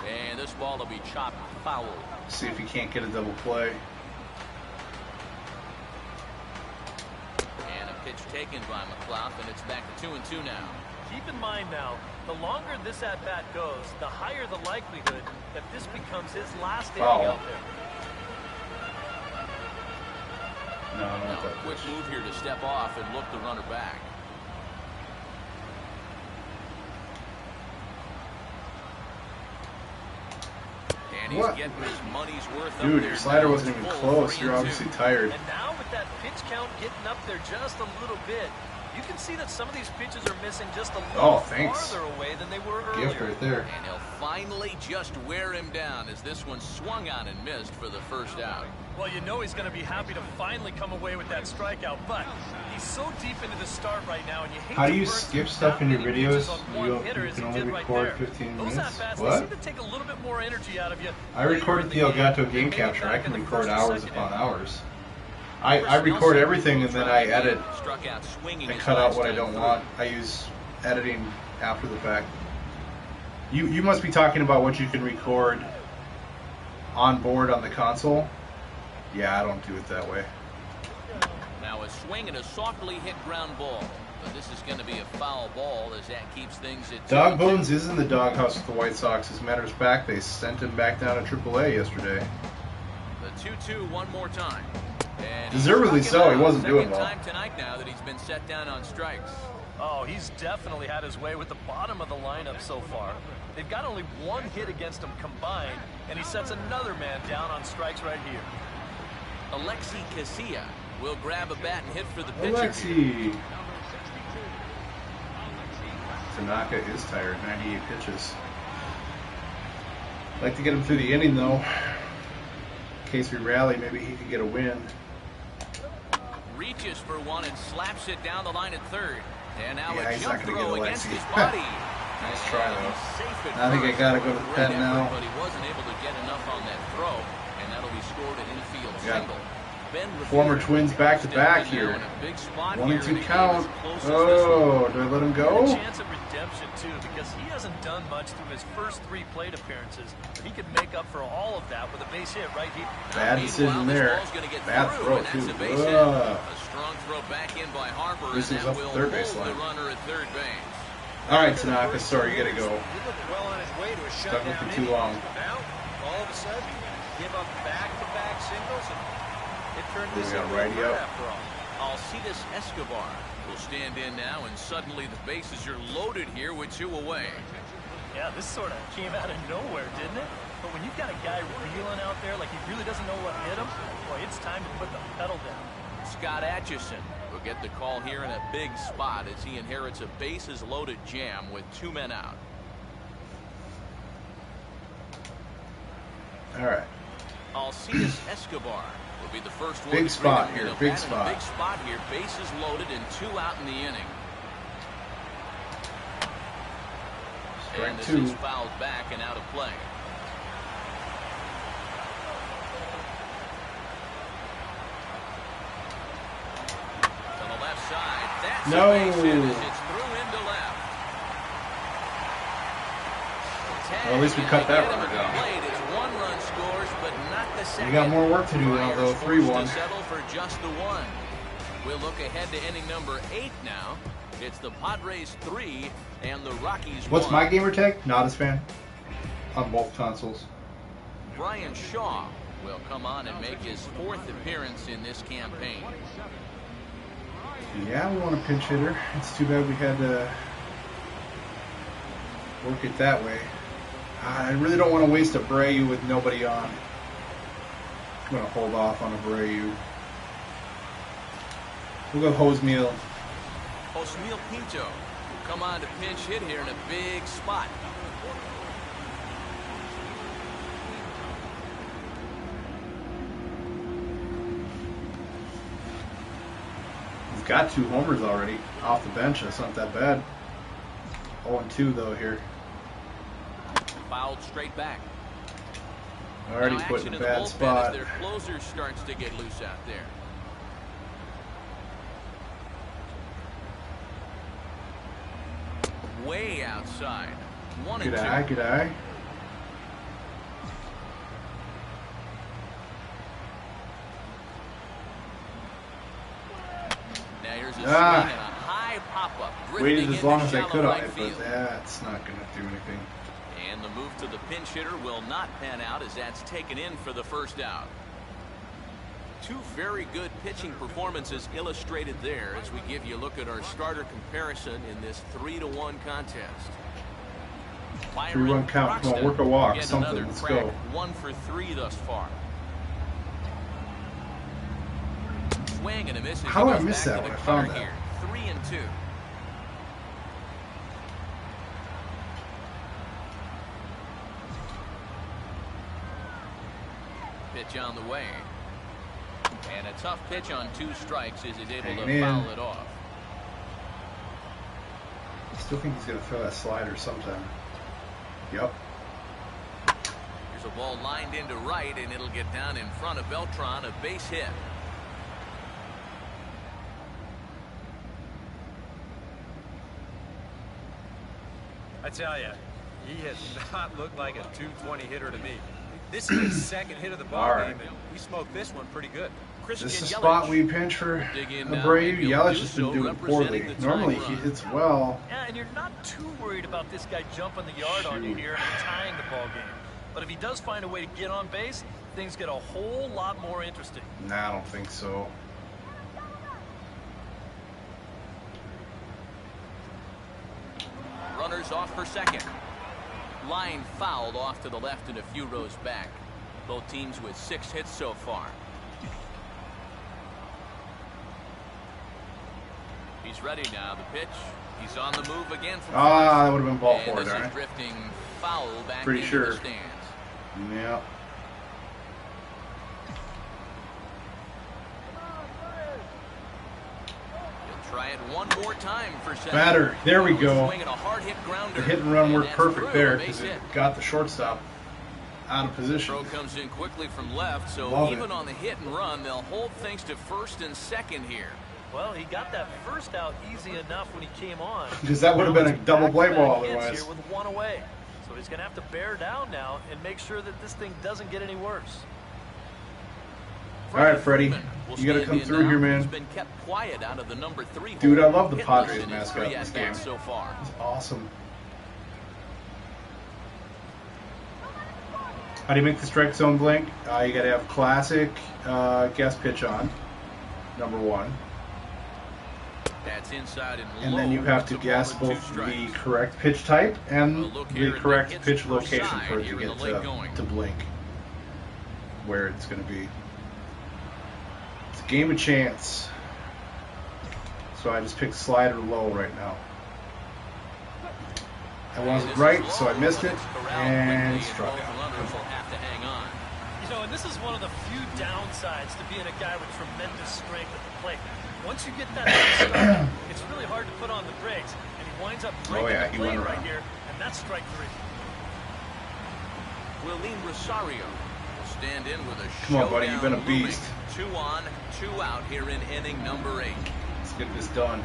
And this ball will be chopped foul. see if he can't get a double play. And a pitch taken by McLeod, and it's back to 2-2 now. Keep in mind now, the longer this at-bat goes, the higher the likelihood that this becomes his last inning Foul. out there. No, Now not a that quick pitch. move here to step off and look the runner back. And he's What? getting his money's worth up Dude, there. your slider Now wasn't it's even full, close. 3-2. You're obviously tired. And now with that pitch count getting up there just a little bit, you can see that some of these pitches are missing just a little thanks. farther away than they were earlier. Gift right there. And he'll finally just wear him down as this one swung on and missed for the first out. Well, you know he's going to be happy to finally come away with that strikeout, but he's so deep into the start right now, and you hate How do to you burn skip through stuff that in your many videos? pitches on one You hitter as can he only did right record there. 15 Those minutes? at-bats, What? they seem to take a little bit more energy out of you. I later recorded in the game, Elgato and game maybe capture. I back can in the record first or hours second upon inning. hours. I record everything and then I edit Struck out swinging and his cut out last what I time don't through. want. I use editing after the fact. You must be talking about what you can record on board on the console. Yeah, I don't do it that way. Now a swing and a softly hit ground ball. But this is going to be a foul ball as that keeps things at 2-2. Dog Bones is in the doghouse with the White Sox. As a matter of fact, they sent him back down to AAA yesterday. The 2-2 one more time. And deservedly so. He wasn't doing well. Second time tonight now that he's been set down on strikes. Oh, he's definitely had his way with the bottom of the lineup so far. They've got only one hit against him combined, and he sets another man down on strikes right here. Alexi Casilla will grab a bat and hit for the pitcher. Alexi. Tanaka is tired. 98 pitches. Like to get him through the inning though. In case we rally, maybe he could get a win. Reaches for one and slaps it down the line at third. And now Yeah, a he's jump not gonna throw get against Alexi. his body. Nice try though. I think I gotta go to the pen now. But he wasn't able to get enough on that throw, and that'll be scored an infield Yeah. single. Former Twins back-to-back here. 1-2 count. Oh, do I let him go? A chance of redemption too, because he hasn't done much through his first 3 plate appearances. He could make up for all of that with a base hit right here. Bad decision there. Bad throw too. A strong throw back in by Harper, This and is that up the will third hold base line. the runner at third base. All right, Tanaka. Sorry, you gotta go. He looked well on his way to a Stuck with shutdown me too inning. long. Now, all of a sudden, give up back-to-back singles, and it turned We this got into a righty bird up. after all. Alcides Escobar will stand in now, and suddenly the bases are loaded here with 2 away. Yeah, this sort of came out of nowhere, didn't it? But when you've got a guy reeling out there like he really doesn't know what hit him, boy, it's time to put the pedal down. Scott Atchison will get the call here in a big spot as he inherits a bases-loaded jam with 2 men out. All right. Alcides Escobar will be the first one. Big to spot bring here, up big bat in a spot. Big spot here. Bases loaded and 2 out in the inning. Strike And this 2. is fouled back and out of play. To the left side. That's No. a base hit as it's through into left. Well, at least we cut that runner down. It's 1 run scores, but not the second. We got more work to do now, though. Friars 3-1. forced to settle for just the 1. We'll look ahead to inning number 8 now. It's the Padres 3 and the Rockies 1. What's my gamer tag? Not as fan. On both consoles. Brian Shaw will come on and make his 4th appearance in this campaign. Yeah, we want a pinch hitter. It's too bad we had to work it that way. I really don't want to waste a Abreu with nobody on. I'm going to hold off on Abreu. We'll go Hosmeal. Osmeal Pinto will come on to pinch hit here in a big spot. He's got 2 homers already off the bench. That's not that bad. 0-2 though here. Fouled straight back. Already Now put action in a the bad bullpen spot. as their closer starts to get loose out there. Way outside. 1-2. Good eye, good eye. Now here's a swing and a high pop-up. Waited drifting as long into as I could shallow on right it, field. but that's not going to do anything. And the move to the pinch hitter will not pan out as that's taken in for the first out. 2 very good pitching performances illustrated there as we give you a look at our starter comparison in this 3-1 contest. 3-1 count. Come on, work a walk, Get something. another Let's crack. go. 1 for 3 thus far. Swing and a miss. How did I miss that when I found that? Here. 3-2. Pitch on the way. And a tough pitch on 2 strikes as he's able to Hanging in. foul it off. I still think he's going to throw that slider sometime. Yep. Here's a ball lined into right, and it'll get down in front of Beltran, a base hit. I tell you, he has not looked like a 220 hitter to me. This is his 2nd hit of the ball All right. game, and he smoked this one pretty good. Chris Is this the Yelich spot we pinch for dig in a now, Brave? and he'll Yelich do has so been doing poorly. representing the Normally tying he run. hits well. Yeah, and you're not too worried about this guy jumping the yard on you Shoot. here and tying the ball game. But if he does find a way to get on base, things get a whole lot more interesting. Nah, I don't think so. Runners off for second. Line fouled off to the left and a few rows back. Both teams with 6 hits so far. He's ready now. The pitch. He's on the move again from Ah, that would have been ball and four, this darn is it. drifting foul back Pretty into sure. the stands. Yeah. He'll try it one more time for second. Batter. There we go. Swinging a hard hit grounder. The hit and run worked that's perfect through, there a base because it hit. got the shortstop out of position. Throw comes in quickly from left, so Love even it. on the hit and run, they'll hold things to first and second here. Well, he got that first out easy enough when he came on. Because that would have been a Now double it's play back-to-back ball hits otherwise. Here with one away. So he's going to have to bear down now and make sure that this thing doesn't get any worse. All right, Freddie, Freeman will you got to stand come in through now. here, He's man. been kept quiet out of the number 3 Dude, hole. I love the Hitless Padres in his mascot 3 in this at-bats game. so far. It's awesome. How do you make the strike zone blink? You got to have classic guess pitch on, number 1. That's inside and And low. then you have to That's a guess ball and both 2 the strikes. correct pitch type and A look the here at the correct hits pitch per location side for it here to in get the late going. to blink where it's going to be. It's a game of chance. So I just picked slider low right now. I wasn't right, so I missed it and struck out. Runners will have to hang on. You know, and this is one of the few downsides to being a guy with tremendous strength at the plate. Once you get that thing started, it's really hard to put on the brakes, and he winds up breaking yeah, the he plate went right around. here, and that's strike 3. Willeen Rosario will stand in with a Come on, buddy, you've been a looming. beast. 2 on, 2 out here in inning number 8. Let's get this done.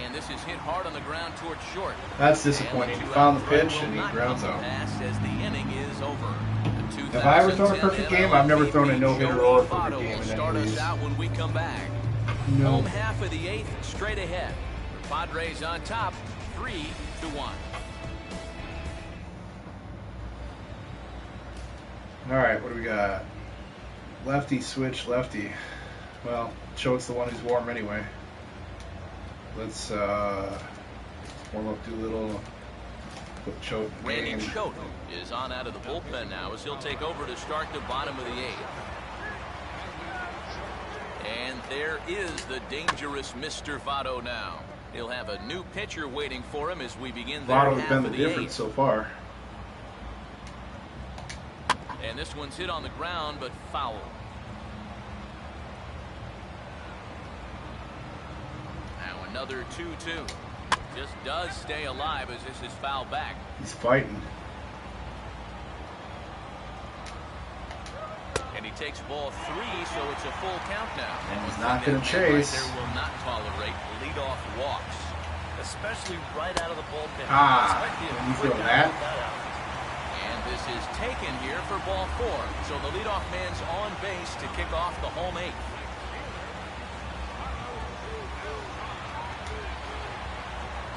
And this is hit hard on the ground towards short. That's disappointing. He found the pitch and he grounds out. Pass as the inning is over. The Have I ever thrown a 2010 perfect game? I've never thrown a no-hitter or a perfect Votto game will in start any of us these. out when we come back. No. Home half of the 8th, straight ahead. The Padres on top, 3-1. All right, what do we got? Lefty switch lefty. Well, Choate's the one who's warm anyway. Let's warm up Doolittle. Put Choate in the Randy game. Choate is on out of the bullpen now as he'll take over to start the bottom of the 8th. And there is the dangerous Mr. Votto now. He'll have a new pitcher waiting for him as we begin their Votto's half been of the the difference 8th. so far. And this one's hit on the ground, but foul. Now another 2-2. Just does stay alive as this is fouled back. He's fighting. And he takes ball 3, so it's a full count now. And he's One not thing gonna that man chase. Right there will not tolerate leadoff walks. Especially right out of the bullpen. Ah, This might be a you quick throw out that? to get out. And this is taken here for ball 4. So the leadoff man's on base to kick off the home 8th.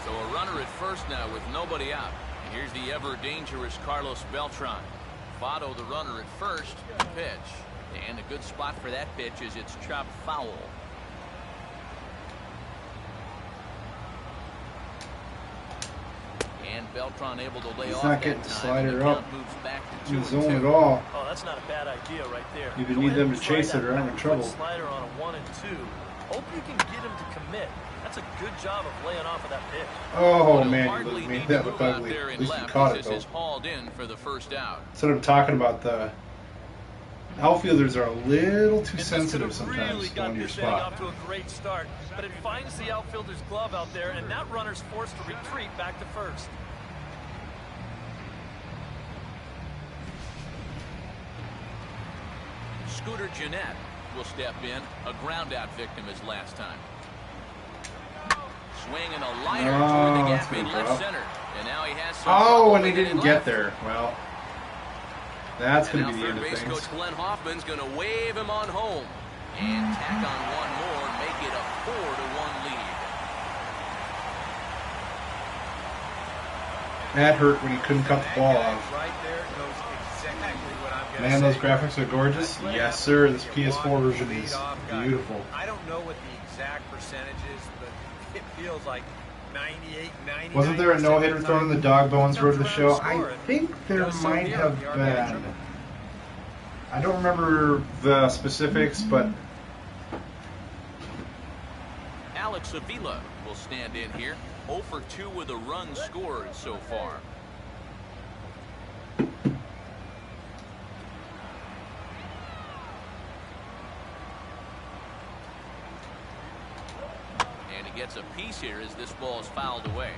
So a runner at first now with nobody out. And here's the ever dangerous Carlos Beltran. Votto the runner at first. Pitch. And a good spot for that pitch is it's chopped foul. And Beltran able to lay He's off not that getting the time, and slider the up count moves back to in 2-2. the zone at all. Oh, that's not a bad idea right there. You Go need ahead them and to try chase that it or I'm in quick trouble. Slider on a 1 and 2. Hope you can get him to commit. That's a good job of laying off of that pitch. Oh He'll man, hardly you made need that to look move out ugly. there At in least you left caught as it this is though. hauled in for the first out. Instead of talking about the outfielders are a little too And this sensitive could have sometimes really to go got in your this inning spot. off to a great start, but it finds the outfielder's glove out there, and that runner's forced to retreat back to first. Scooter Jeanette will step in, a ground out victim as last time. Swing and a liner Oh, toward the that's gap in good left drop. center. And now he has some Oh, trouble and he with it didn't in get left. there. Well, That's And going to now be the end third of base things. coach Glenn Hoffman's going to wave him on home and tack on one more and make it a 4-1 lead. That hurt when he couldn't cut the ball off. Right there knows exactly what I'm going to Man, say. those graphics are gorgeous. Yes, sir. This PS4 version is beautiful. I don't know what the exact percentage is, but it feels like 98, 99. Wasn't there a no-hitter thrown in the dog bones road to the show? I think there might have been. I don't remember the specifics, but Alex Avila will stand in here. 0 for 2 with a run scored so far. And he gets a piece here as this ball is fouled away.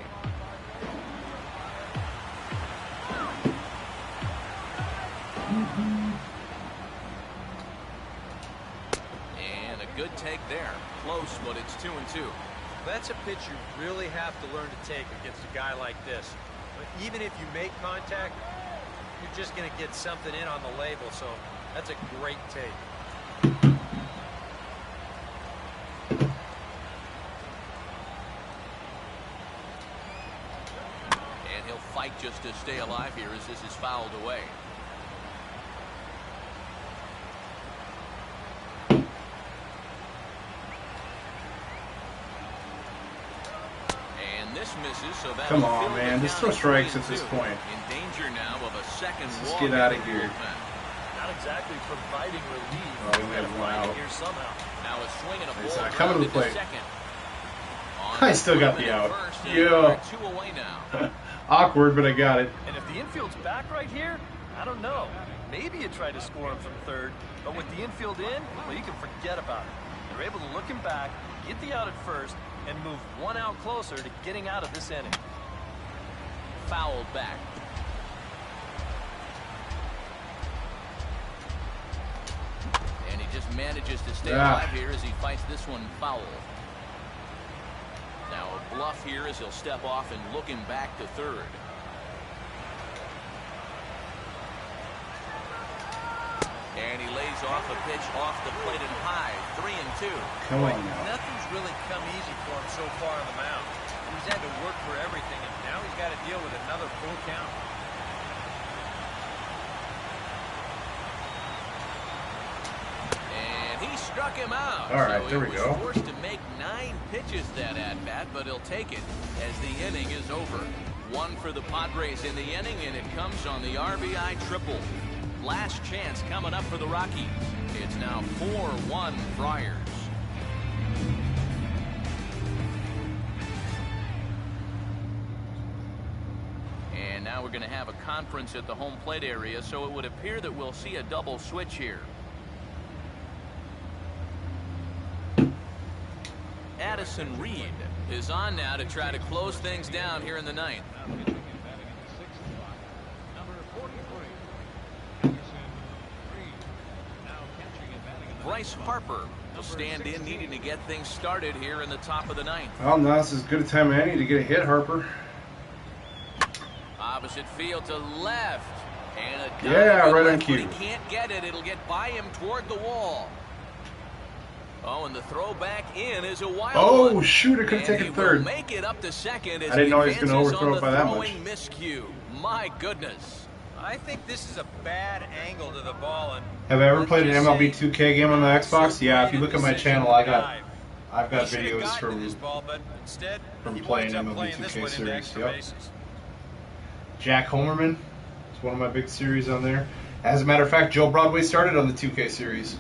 And a good take there. Close, but it's 2-2. That's a pitch you really have to learn to take against a guy like this. But even if you make contact, you're just going to get something in on the label, so that's a great take. And he'll fight just to stay alive here as this is fouled away. This misses, so that come on, man. Just throw strikes at this point. In danger now of a second Let's walk. get out of here. Not exactly providing relief. Oh, we only have one out. Here somehow. Now a swing and a It's ball not coming to the plate. second. I still got the out. Yeah. 2 away now. Awkward, but I got it. And if the infield's back right here, I don't know. Maybe you try to score him from third, but with the infield in, well, you can forget about it. You're able to look him back, get the out at first, and move one out closer to getting out of this inning. Fouled back. And he just manages to stay alive here as he fights this one foul. Now a bluff here as he'll step off and look him back to third. And he lays off a pitch off the plate and high. 3-2. Come on now. Nothing's really come easy for him so far on the mound. He's had to work for everything, and now he's got to deal with another full count. And he struck him out. All right, so there we go. He was forced to make 9 pitches that at-bat, but he'll take it as the inning is over. 1 for the Padres in the inning, and it comes on the RBI triple. Last chance coming up for the Rockies. It's now 4-1 Friars. And now we're going to have a conference at the home plate area, so it would appear that we'll see a double switch here. Addison Reed is on now to try to close things down here in the 9th. Bryce Harper will stand in, needing to get things started here in the top of the 9th. Well, now this is as good a time as any to get a hit, Harper. Opposite field to left. And a yeah, right on left, cue. But he can't get it. It'll get by him toward the wall. Oh, and the throw back in is a wild one. Shoot, I could have taken third. Make it up to second as I didn't know he was going to overthrow it by that much. Miscue. My goodness. I think this is a bad angle to the ball. And have I ever played an MLB 2K game on the Xbox? Yeah, if you look at my channel, I've got videos from playing MLB 2K series. Yep. Jack Homerman is one of my big series on there. As a matter of fact, Joe Broadway started on the 2K series.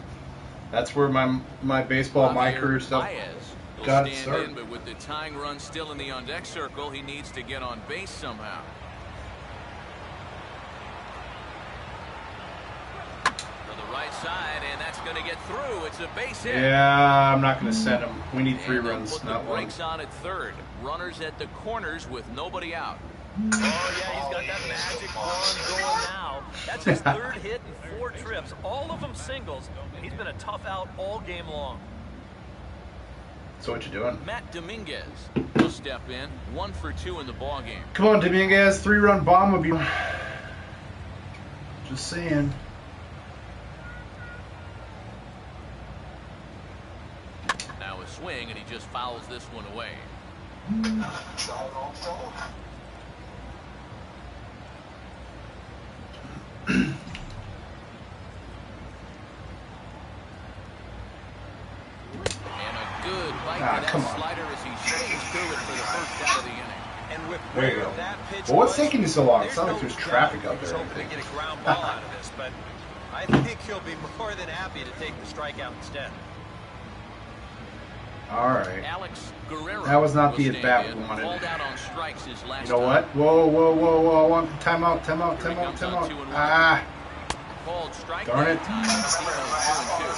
That's where my baseball, my career stuff got started. But with the tying run still in the on-deck circle, he needs to get on base somehow. Right side, and that's going to get through. It's a base hit. Yeah, I'm not going to send him. We need 3 runs, put not the one. brakes on at third. Runners at the corners with nobody out. Oh, yeah, he's got that magic wand going now. That's his 3rd hit in 4 trips, all of them singles. He's been a tough out all game long. So what you doing? Matt Dominguez will step in. 1 for 2 in the ball game. Come on, Dominguez. 3-run bomb would be... Just saying. Now a swing, and he just fouls this one away. Good bite to that slider as he swings through it for the first out of the inning. And with There you go. that pitch Well, what's was, taking you so long? It there's sounds like no there's doubt traffic he out was there. hoping to get a ground ball out of this, but I think he'll be more than happy to take the strikeout instead. All right. Alex Guerrero That was not the stand at-bat we in, wanted. called out on strikes his last You know what? time. Whoa. I want timeout. Here he comes on 2-1. Ah. Called strike Darn that it. time. He's on 2-2.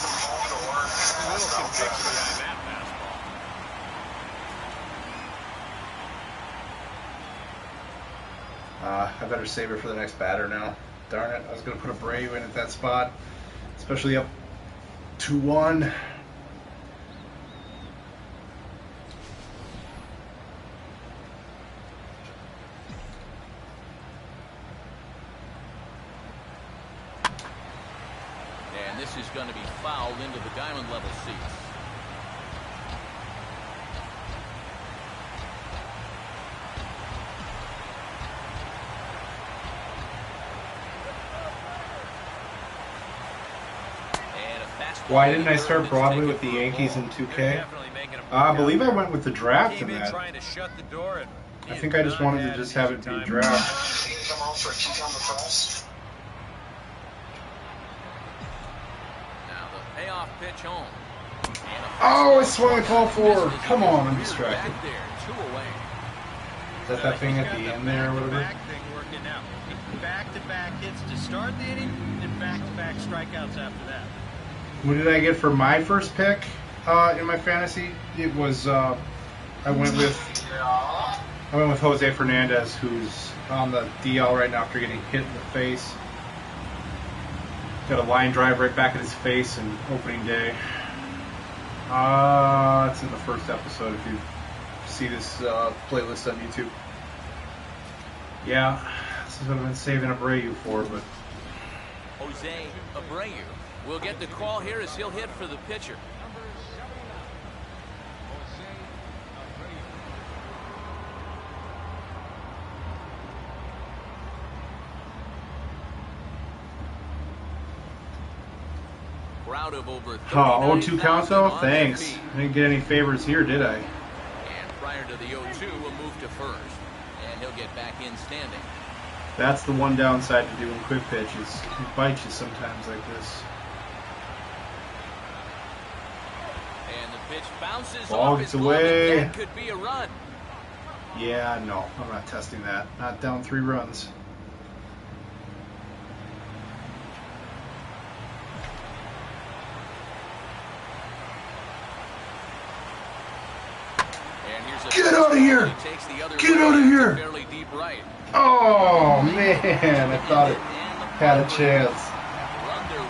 A little conviction behind that fastball. I better save it for the next batter now. Darn it. I was going to put a Abreu in at that spot, especially up 2-1. And this is going to be fouled into the diamond level seats. Why didn't I start Broadway with the Yankees in 2K? I believe I went with the draft in that. I think I just wanted to just have it be draft. Now the payoff pitch home. Oh, I swung a call forward. Come on, I'm distracted. Back there, 2 away. Is that thing at the end there or whatever? Back-to-back hits to start the inning and back-to-back strikeouts after that. What did I get for my first pick in my fantasy? It was I went with Jose Fernandez, who's on the DL right now after getting hit in the face. Got a line drive right back at his face in opening day. It's in the first episode if you see this playlist on YouTube. Yeah, this is what I've been saving Abreu for, but Jose Abreu will get the call here as he'll hit for the pitcher. Crowd of over 0-2 count though? on their Thanks. feet. I didn't get any favors here, did I? And prior to the 0-2, we'll move to first. And he'll get back in standing. That's the one downside to doing quick pitches. It bites you sometimes like this. And the pitch bounces Ball off gets his glove, away. and that could be a run. Yeah, no, I'm not testing that. Not down 3 runs. And here's a Get out of here! He takes the other Get way out of to here! fairly deep right. Oh, man, I thought it had a chance.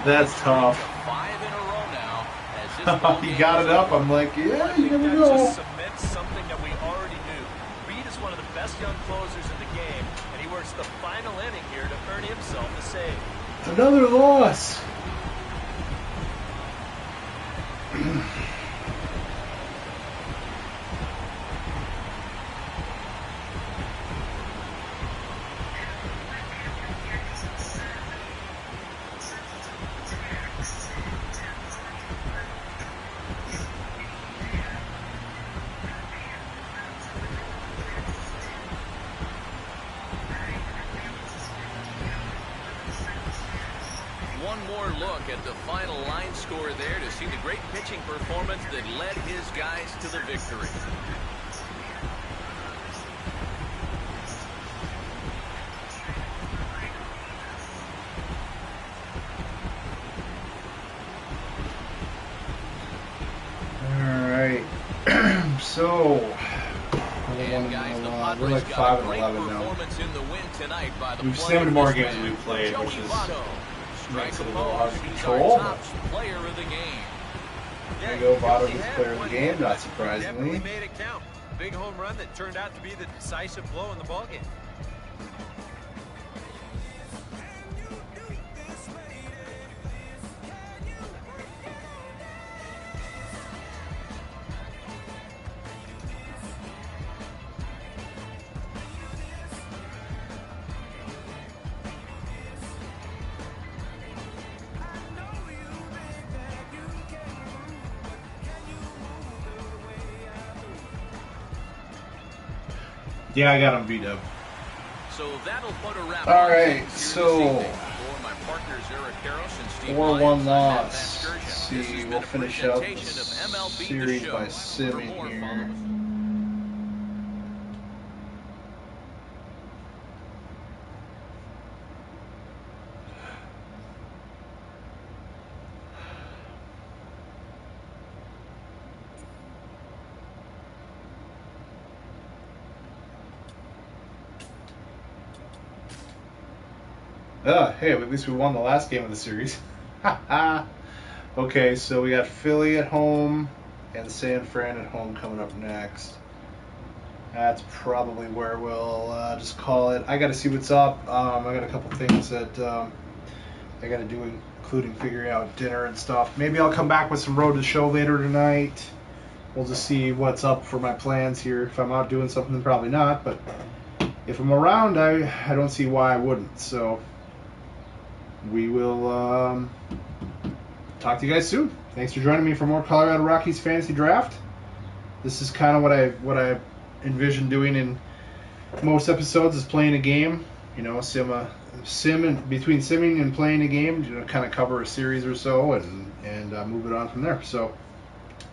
That's tough. 5 in a row now. As this ball He game got is it up. over. I'm like, yeah, you never That know. just cements something that we already knew. Reed is one of the best young closers in the game, and he works the final inning here to earn himself a save. Another loss. One more look at the final line score there to see the great pitching performance that led his guys to the victory. Alright. So, And guys, the we're Padres like got 5 a great and 11 now. performance in the win tonight by the We've play saved of more this games man, than we've played, Joey which is Votto. makes it a Strike little hard to he's control, our top but- player of the game. There you go, Votto gets player of the game, not surprisingly. Definitely made it count. Big home run that turned out to be the decisive blow in the ballgame. Yeah, I got him beat up. So that'll put a wrap. All right, so 4-1 loss. Let's see, we'll finish up the series by simming here. Hey, at least we won the last game of the series. Okay, so we got Philly at home and San Fran at home coming up next. That's probably where we'll just call it. I got to see what's up. I got a couple things that I got to do, including figuring out dinner and stuff. Maybe I'll come back with some road to show later tonight. We'll just see what's up for my plans here. If I'm out doing something, probably not. But if I'm around, I don't see why I wouldn't. So we will talk to you guys soon. Thanks for joining me for more Colorado Rockies Fantasy Draft. This is kind of what I envision doing in most episodes, is playing a game. You know, between simming and playing a game, you know, kind of cover a series or so and move it on from there. So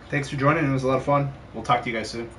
thanks for joining. It was a lot of fun. We'll talk to you guys soon.